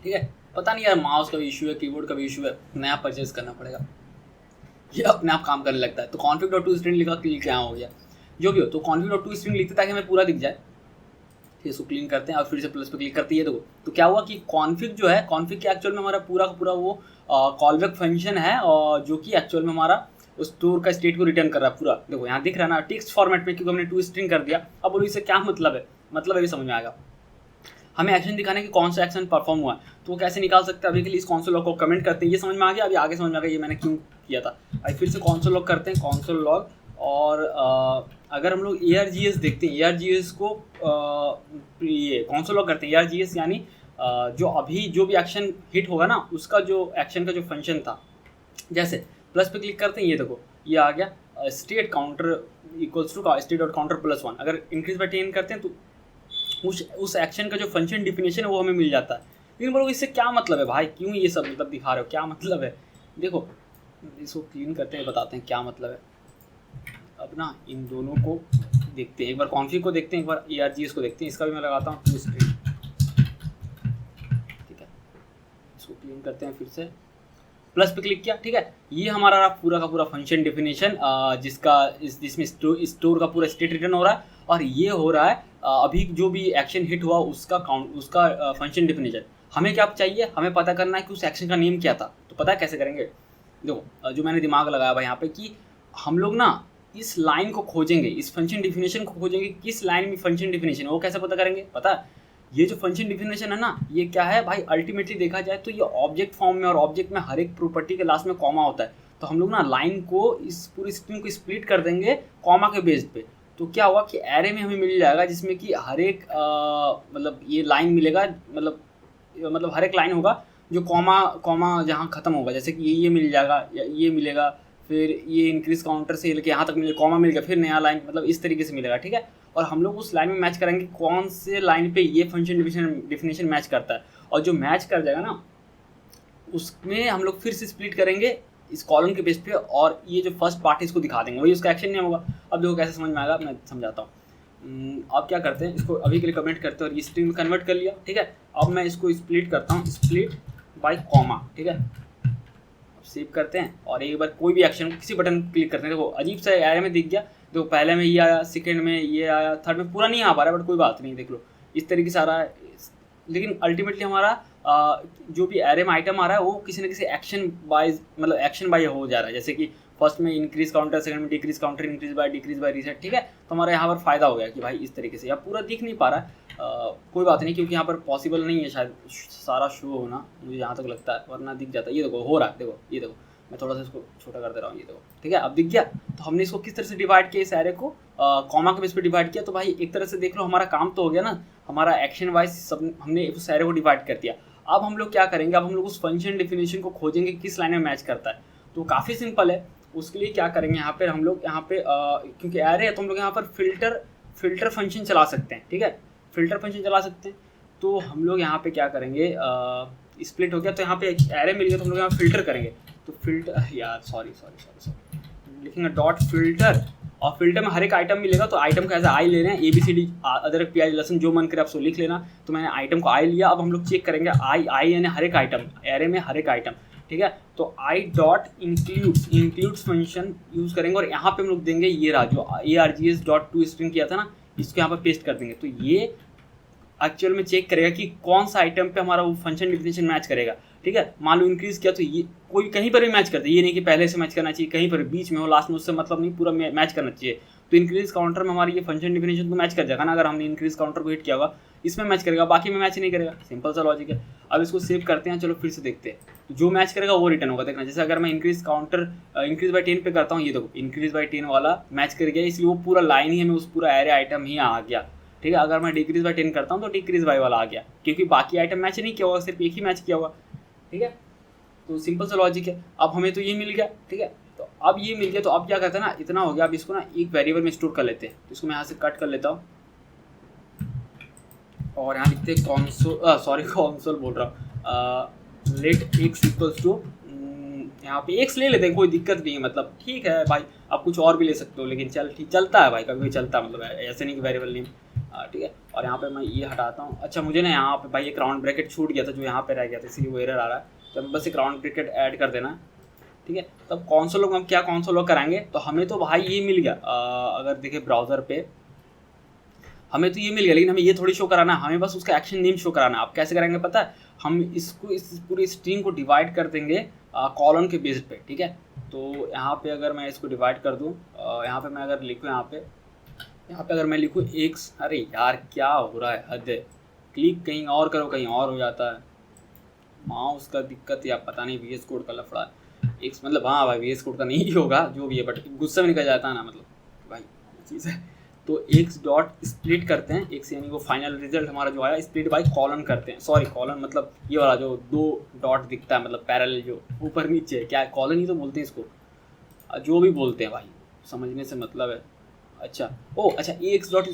ठीक है। पता नहीं यार, माउस का भी इशू है, कीबोर्ड का भी इशू है, नया परचेज करना पड़ेगा, ये अपने आप काम करने लगता है। तो config.toString लिखा, क्लिक यहाँ हो गया, जो भी हो। तो config.toString लिखते ताकि हमें पूरा दिख जाए। फिर इसको क्लीन करते हैं और फिर से प्लस पे क्लिक करते हैं, ये देखो। तो क्या हुआ कि कॉन्फिग जो है, कॉन्फिग के एक्चुअल में हमारा पूरा का पूरा वो कॉलबैक फंक्शन है, और जो कि एक्चुअल में हमारा उस स्टोर का स्टेट को रिटर्न कर रहा है पूरा। देखो यहाँ दिख रहा है ना, टेक्स्ट फॉर्मेट में, क्योंकि हमने टू स्ट्रिंग कर दिया। अब बोलो इससे क्या मतलब है, मतलब अभी समझ में आएगा। हमें एक्शन दिखाने की कौन सा एक्शन परफॉर्म हुआ है, तो वो कैसे निकाल सकते हैं। अभी के लिए इस console log को कमेंट करते हैं, ये समझ में आ गया। अभी आगे समझ में आ गया ये मैंने क्यों किया था। अभी फिर से console log करते हैं, console log। और अगर हम लोग ARGS देखते हैं, ARGS को ये console log करते हैं, ARGS यानी जो अभी जो भी एक्शन हिट होगा ना, उसका जो एक्शन का जो फंक्शन था। जैसे प्लस पे क्लिक करते हैं, ये देखो ये आ गया state counter equals to state dot counter +1। अगर इंक्रीज बाय 10 करते हैं तो उस एक्शन का जो फंक्शन डिफिनेशन है वो हमें मिल जाता है। लेकिन बोलो इससे क्या मतलब है भाई, क्यों ये सब मतलब दिखा रहे हो, क्या मतलब है। देखो इसको क्लीन करते हैं, बताते हैं क्या मतलब है। अब ना इन दोनों को देखते हैं, एक बार कॉन्फिग को देखते हैं, एक बार ARGS को देखते हैं। इसका भी मैं लगाता हूँ टोस्ट्रिंग, ठीक है। इसको क्लीन करते हैं, फिर से प्लस पे क्लिक किया, ठीक है। ये हमारा पूरा का पूरा फंक्शन डिफिनेशन जिसमें स्टोर का पूरा स्टेट रिटर्न हो रहा है, और ये हो रहा है अभी जो भी एक्शन हिट हुआ उसका फंक्शन डिफिनेशन। हमें क्या चाहिए, हमें पता करना है कि उस एक्शन का नेम क्या था। तो पता है कैसे करेंगे, देखो जो मैंने दिमाग लगाया भाई यहाँ पे, कि हम लोग ना इस लाइन को खोजेंगे, इस फंक्शन डिफिनेशन को खोजेंगे, किस लाइन में फंक्शन डिफिनेशन, वो कैसे पता करेंगे। पता है ये जो फंक्शन डिफिनेशन है ना, ये क्या है भाई, अल्टीमेटली देखा जाए तो ये ऑब्जेक्ट फॉर्म में, और ऑब्जेक्ट में हर एक प्रॉपर्टी के लास्ट में कॉमा होता है। तो हम लोग ना लाइन को, इस पूरी स्ट्रिंग को स्प्लिट कर देंगे कॉमा के बेस पे। तो क्या हुआ कि एरे में हमें मिल जाएगा जिसमें कि हर एक मतलब ये लाइन मिलेगा, मतलब हर एक लाइन होगा जो कॉमा जहाँ ख़त्म होगा। जैसे कि ये मिल जाएगा, ये मिलेगा, फिर ये इंक्रीज काउंटर से लेके यहाँ तक मिलेगा, कॉमा मिल गया, फिर नया लाइन, मतलब इस तरीके से मिलेगा, ठीक है। और हम लोग उस लाइन में मैच करेंगे कौन से लाइन पे ये फंक्शन डिफिनेशन मैच करता है, और जो मैच कर जाएगा ना उसमें हम लोग फिर से स्प्लिट करेंगे इस कॉलम के बेस पे, और ये जो फर्स्ट पार्ट है इसको दिखा देंगे, वही उसका एक्शन नहीं होगा। अब देखो कैसे समझ में आएगा, मैं समझाता हूँ। अब क्या करते हैं, इसको अभी के लिए कमेंट करते हैं और ये स्ट्रिंग में कन्वर्ट कर लिया, ठीक है। अब मैं इसको स्प्लिट करता हूँ, स्प्लिट बाय कॉमा, ठीक है। सेव करते हैं और एक बार कोई भी एक्शन किसी बटन क्लिक करते हैं। देखो अजीब सा एरे में दिख गया, देखो पहले में ये आया, सेकंड में ये आया, थर्ड में पूरा नहीं आ पा रहा है, बट कोई बात नहीं, देख लो इस तरीके से आ रहा है। लेकिन अल्टीमेटली हमारा जो भी एरे में आइटम आ रहा है वो किसी न किसी एक्शन वाइज, मतलब एक्शन बाय हो जा रहा है। जैसे कि फर्स्ट में इंक्रीज काउंटर, सेकंड में decrease counter, increase by reset, ठीक है। तो हमारा यहाँ पर फायदा हो गया कि भाई इस तरीके से। अब पूरा दिख नहीं पा रहा है, कोई बात नहीं, क्योंकि यहाँ पर पॉसिबल नहीं है शायद सारा शो होना, मुझे यहाँ तक लगता है, वरना दिख जाता है। ये देखो हो रहा है, देखो ये देखो, मैं थोड़ा सा इसको छोटा कर दे रहा हूँ, ये देखो, ठीक है। अब दिख गया। तो हमने इसको किस तरह से डिवाइड किया, इस एरे को कॉमा के बेस पे डिवाइड किया। तो भाई एक तरह से देख लो हमारा काम तो हो गया ना, हमारा एक्शन वाइज सब हमने उस एरे को डिवाइड कर दिया। अब हम लोग क्या करेंगे, अब हम लोग उस फंक्शन डिफिनेशन को खोजेंगे किस लाइन में मैच करता है। तो काफ़ी सिंपल है, उसके लिए क्या करेंगे, यहाँ पर हम लोग क्योंकि एरे है तो हम लोग यहाँ पर फिल्टर फंक्शन चला सकते हैं, ठीक है। फिल्टर फंक्शन चला सकते हैं। तो हम लोग यहाँ पे क्या करेंगे, स्प्लिट हो गया तो यहाँ पे एरे मिल गया तो हम लोग यहाँ फिल्टर करेंगे। तो फिल्टर, यार सॉरी लिखेंगे डॉट फिल्टर, और फिल्टर में हर एक आइटम मिलेगा। तो आइटम का ऐसा आई ले रहे हैं, ABCD अदरक प्याज लहसुन जो मन करे आप सो लिख लेना। तो मैंने आइटम को आई लिया। अब हम लोग चेक करेंगे आई यानी हर एक आइटम, एरे में हर एक आइटम, ठीक है। तो I dot includes function use करेंगे, और यहाँ पे हम लोग देंगे ये रहा जो ARGS.toString किया था ना, इसको यहाँ पर पेस्ट कर देंगे। तो ये एक्चुअल में चेक करेगा कि कौन सा आइटम पे हमारा वो फंक्शन डिफिनेशन मैच करेगा, ठीक है। मान लो इंक्रीज किया तो ये कोई कहीं पर भी मैच करते, ये नहीं कि पहले से मैच करना चाहिए, कहीं पर बीच में हो लास्ट में, उससे मतलब नहीं, पूरा मैच करना चाहिए। तो इंक्रीज काउंटर में हमारी ये फंक्शन डिफिनेशन तो मैच कर जाएगा ना, अगर हमने इंक्रीज काउंटर को हिट किया होगा इसमें मैच करेगा, बाकी में मैच नहीं करेगा। सिंपल सा लॉजिक है। अब इसको सेव करते हैं, चलो फिर से देखते हैं। तो जो मैच करेगा वो रिटर्न होगा। देखना, जैसे अगर मैं इंक्रीज बाय 10 पे करता हूँ, ये देखो इंक्रीज बाय 10 वाला मैच कर गया, इसलिए वो पूरा लाइन ही हमें उस पूरा एरे आइटम ही आ गया, ठीक है। अगर मैं डिक्रीज बाय 10 करता हूँ तो डिक्रीज बाय वाला आ गया, क्योंकि बाकी आइटम मैच नहीं किया होगा, सिर्फ एक ही मैच किया होगा, ठीक है। तो सिंपल सा लॉजिक है। अब हमें तो ये मिल गया, ठीक है। तो अब ये मिल गया, तो अब क्या करते हैं ना, इतना हो गया, अब इसको ना एक वेरिएबल में स्टोर कर लेते हैं। तो इसको मैं यहाँ से कट कर लेता हूँ और यहाँ लिखते हैं कॉन्सोल बोल रहा हूँ, लेट एक्स इक्वल्स टू, यहाँ पे एक्स ले लेते हैं, कोई दिक्कत नहीं है, मतलब ठीक है भाई। आप कुछ और भी ले सकते हो, लेकिन ठीक चलता है भाई, कभी चलता है, मतलब ऐसे नहीं कि वेरिएबल नेम, ठीक है। और यहाँ पे मैं ये हटाता हूँ। अच्छा, मुझे ना यहाँ पे भाई एक राउंड ब्रैकेट छूट गया था जो यहाँ पे रह गया था, इसलिए वो एरर आ रहा है। तो बस एक राउंड ब्रैकेट ऐड कर देना, ठीक है। तब कौन-सा लोग हम क्या कौन-सा लोग कराएंगे, तो हमें तो भाई ये मिल गया। अगर देखें ब्राउज़र पे हमें तो ये मिल गया, लेकिन हमें ये थोड़ी शो कराना है, हमें बस उसका एक्शन नेम शो कराना है। आप कैसे करेंगे पता है, हम इसको इस पूरी स्ट्रिंग को डिवाइड कर देंगे कॉलन के बेस पे, ठीक है। तो यहाँ पे अगर मैं इसको डिवाइड कर दूँ, यहाँ पे मैं अगर लिखूँ, यहाँ पे अगर मैं लिखूँ एक्स, अरे यार क्या हो रहा है, हद है। क्लिक कहीं और करो, कहीं और हो जाता है, माउस का दिक्कत या पता नहीं, VS कोड का लफड़ा है। एक्स मतलब हाँ भाई VS कोड का नहीं होगा, जो भी है, बट गुस्सा में निकल जाता है ना, मतलब भाई चीज़ है। तो एक्स डॉट स्प्लिट करते हैं, एक्स यानी वो फाइनल रिजल्ट हमारा जो आया, स्प्लिट बाई कॉलन करते हैं। सॉरी, कॉलन मतलब ये वाला जो 2 डॉट दिखता है, मतलब पैरेलल जो ऊपर नीचे है, क्या है, कॉलन ही तो बोलते हैं इसको, जो भी बोलते हैं भाई, समझने से मतलब है। अच्छा, अच्छा, एक्स डॉट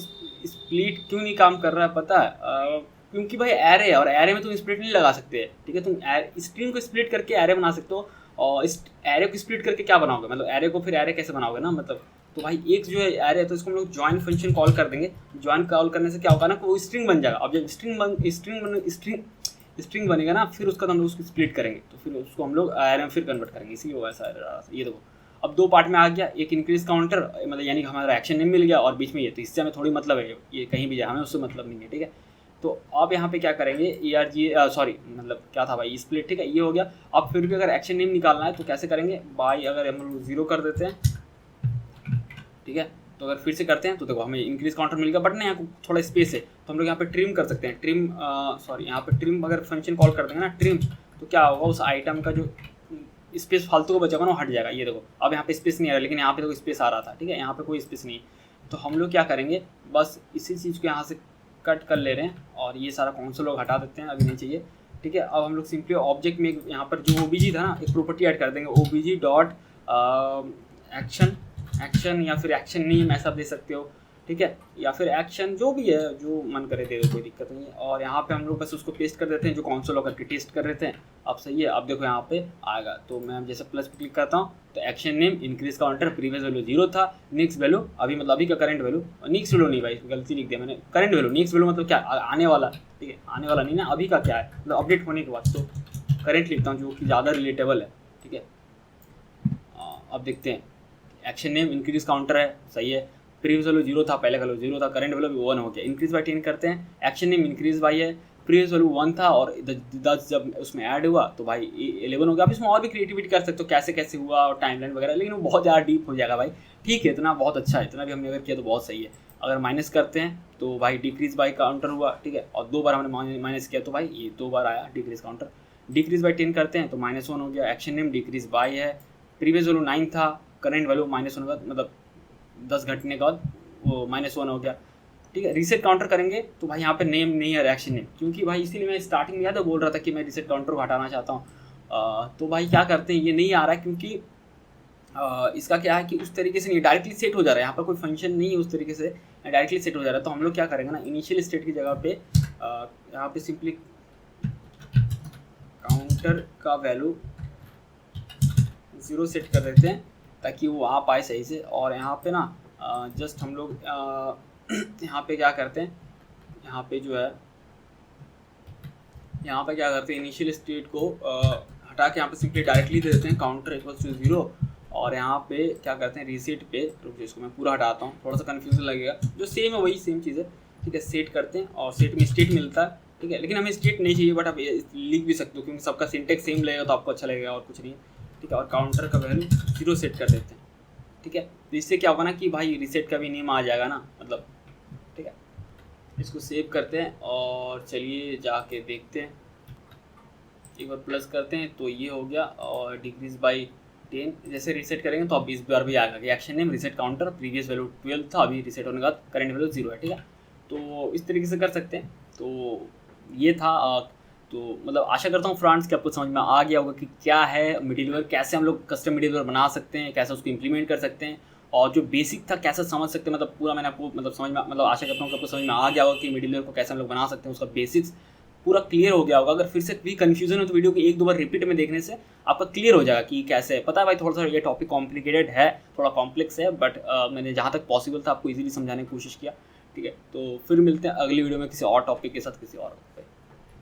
स्प्लिट क्यों नहीं काम कर रहा है पता है, क्योंकि भाई एरे है, और एरे में तुम स्प्लिट नहीं लगा सकते, ठीक है। तुम स्ट्रिंग को स्प्लिट करके एरे बना सकते हो, और इस एरे को स्प्लिट करके क्या बनाओगे, मतलब एरे को फिर एरे कैसे बनाओगे ना, मतलब। तो भाई एक जो है एरे है, तो इसको हम लोग जॉइन फंक्शन कॉल कर देंगे। जॉइन कॉल करने से क्या होगा ना, कि वो स्ट्रिंग बन जाएगा। अब जब स्ट्रिंग बनेगा ना, फिर उसका हम लोग उसको स्प्लिट करेंगे, तो फिर उसको हम लोग एरे में फिर कन्वर्ट करेंगे, इसीलिए वो ऐसा। ये देखो अब 2 पार्ट में आ गया, एक इंक्रीज काउंटर, मतलब यानी कि हमारा एक्शन नेम मिल गया, और बीच में ये, तो इससे हमें थोड़ी मतलब है, ये कहीं भी जाए हमें उससे मतलब नहीं है, ठीक है। तो अब यहाँ पे क्या करेंगे, मतलब क्या था भाई, स्प्लिट, ठीक है, ये हो गया। अब फिर भी अगर एक्शन नेम निकालना है तो कैसे करेंगे, बाई अगर हम लोग 0 कर देते हैं, ठीक है। तो अगर फिर से करते हैं तो देखो हमें इंक्रीज काउंटर मिल गया, बट ना यहाँ को थोड़ा स्पेस है, तो हम लोग यहाँ पे ट्रिम कर सकते हैं। यहाँ पे ट्रिम अगर फंक्शन कॉल कर देंगे ना, ट्रिम, तो क्या होगा, उस आइटम का जो स्पेस फालतू को बचेगा ना, वो हट जाएगा। ये देखो अब यहाँ पे स्पेस नहीं आ रहा, लेकिन यहाँ पे देखो स्पेस आ रहा था, ठीक है। यहाँ पे कोई स्पेस नहीं, तो हम लोग क्या करेंगे, बस इसी चीज़ को यहाँ से कट कर ले रहे हैं, और ये सारा कौन लोग हटा देते हैं, अभी नहीं चाहिए, ठीक है। अब हम लोग सिंपली ऑब्जेक्ट में यहाँ पर जो OBG था ना, एक प्रॉपर्टी ऐड कर देंगे, OBG डॉट एक्शन या फिर एक्शन नेम, ऐसा दे सकते हो, ठीक है, या फिर एक्शन, जो भी है, जो मन करे दे दो, कोई दिक्कत नहीं है। और यहाँ पे हम लोग बस उसको पेस्ट कर देते हैं, जो कॉन्सोल करके टेस्ट कर रहे थे। अब सही है, अब देखो यहाँ पे आएगा, तो मैं जैसे प्लस पे क्लिक करता हूँ, तो action name increase counter, previous value 0 था, नेक्स्ट वैल्यू अभी मतलब अभी का करंट वैल्यू, नेक्स्ट वैल्यू नहीं भाई, गलती लिख दिया मैंने, करंट वैल्यू, नेक्स्ट वैल्यू मतलब क्या, आने वाला, ठीक है, आने वाला नहीं ना, अभी का क्या है, मतलब अपडेट होने के बाद, तो करंट लिखता हूँ, जो कि ज़्यादा रिलेटेबल है, ठीक है। अब देखते हैं, एक्शन नेम इंक्रीज काउंटर है, सही है, प्रीवियस वैल्यू 0 था, पहले का वैल्यू 0 था, करंट वैल्यू 1 हो गया, इंक्रीज बाय 10 करते हैं, एक्शन नेम इंक्रीज बाय है, प्रीवियस वैल्यू 1 था, और 10 जब उसमें ऐड हुआ तो भाई 11 हो गया। अब इसमें और भी क्रिएटिविटी कर सकते हो, कैसे कैसे हुआ, और टाइमलाइन वगैरह, लेकिन वो बहुत ज़्यादा डीप हो जाएगा भाई, ठीक है, इतना बहुत अच्छा है, इतना भी हमने अगर किया तो बहुत सही है। अगर माइनस करते हैं तो भाई डिक्रीज बाय काउंटर हुआ, ठीक है, और 2 बार हमने माइनस किया तो भाई ये 2 बार आया डिक्रीज काउंटर। डिक्रीज बाय 10 करते हैं तो -1 हो गया, एक्शन नेम डिक्रीज बाय है, प्रीवियस वैल्यू 9 था, करंट वैल्यू -1 होगा, मतलब 10 घटने के बाद वो -1 हो गया, ठीक है। रीसेट काउंटर करेंगे तो भाई यहाँ पे नेम नहीं है, रिएक्शन नेम, क्योंकि भाई इसीलिए मैं स्टार्टिंग में याद है बोल रहा था कि मैं रीसेट काउंटर को हटाना चाहता हूँ। तो भाई क्या करते हैं, ये नहीं आ रहा है, क्योंकि इसका क्या है कि उस तरीके से नहीं, डायरेक्टली सेट हो जा रहा है, यहाँ पर कोई फंक्शन नहीं है उस तरीके से, डायरेक्टली सेट हो जा रहा है। तो हम लोग क्या करेंगे ना, इनिशियल स्टेट की जगह पे यहाँ पे सिंपली काउंटर का वैल्यू 0 सेट कर देते हैं, ताकि वो आ पाए सही से। और यहाँ पे ना जस्ट हम लोग यहाँ पे क्या करते हैं, यहाँ पे जो है, यहाँ पे क्या करते हैं, इनिशियल स्टेट को हटा के यहाँ पे सिंपली डायरेक्टली दे देते हैं काउंटर इक्वल्स टू 0, और यहाँ पे क्या करते हैं, रीसेट पे, रुक जाओ इसको मैं पूरा हटाता हूँ, थोड़ा सा कन्फ्यूजन लगेगा, जो सेम है वही सेम चीज़ है, ठीक है। सेट करते हैं, और सेट में स्टेट मिलता है, ठीक है। लेकिन हमें स्टेट नहीं चाहिए, बट आप लिख भी सकते हो क्योंकि सबका सिंटेक्स सेम लगेगा तो आपको अच्छा लगेगा और कुछ नहीं, ठीक है। और काउंटर का वैल्यू 0 सेट कर देते हैं, ठीक है। तो इससे क्या होगा ना कि भाई रीसेट का भी नेम आ जाएगा ना, मतलब, ठीक है। इसको सेव करते हैं और चलिए जाके देखते हैं, एक बार प्लस करते हैं तो ये हो गया। और डिक्रीज बाई 10 जैसे रीसेट करेंगे तो अब इस बार भी आएगा कि action name reset counter, previous value 12 था, अभी रीसेट होने के बाद करेंट वैल्यू 0 है, ठीक है। तो इस तरीके से कर सकते हैं। तो ये था तो मतलब आशा करता हूँ फ्रेंड्स कि आपको समझ में आ गया होगा कि क्या है मिडिलवेयर, कैसे हम लोग कस्टम मिडिलवेयर बना सकते हैं, कैसे उसको इंप्लीमेंट कर सकते हैं, और जो बेसिक था कैसे समझ सकते हैं। मतलब पूरा मैंने आपको मतलब समझ में मतलब आशा करता हूँ कि आपको समझ में आ गया होगा कि मिडिलवेयर को कैसे हम लोग बना सकते हैं, उसका बेसिक्स पूरा क्लियर हो गया होगा। अगर फिर से भी कंफ्यूजन हो तो वीडियो को 1-2 बार रिपीट में देखने से आपका क्लियर हो जाएगा कि कैसे है। पता है भाई थोड़ा सा ये टॉपिक कॉम्प्लिकेटेड है, थोड़ा कॉम्प्लेक्स है, बट मैंने जहाँ तक पॉसिबल था आपको इजीली समझाने की कोशिश किया, ठीक है। तो फिर मिलते हैं अगली वीडियो में किसी और टॉपिक के साथ, किसी और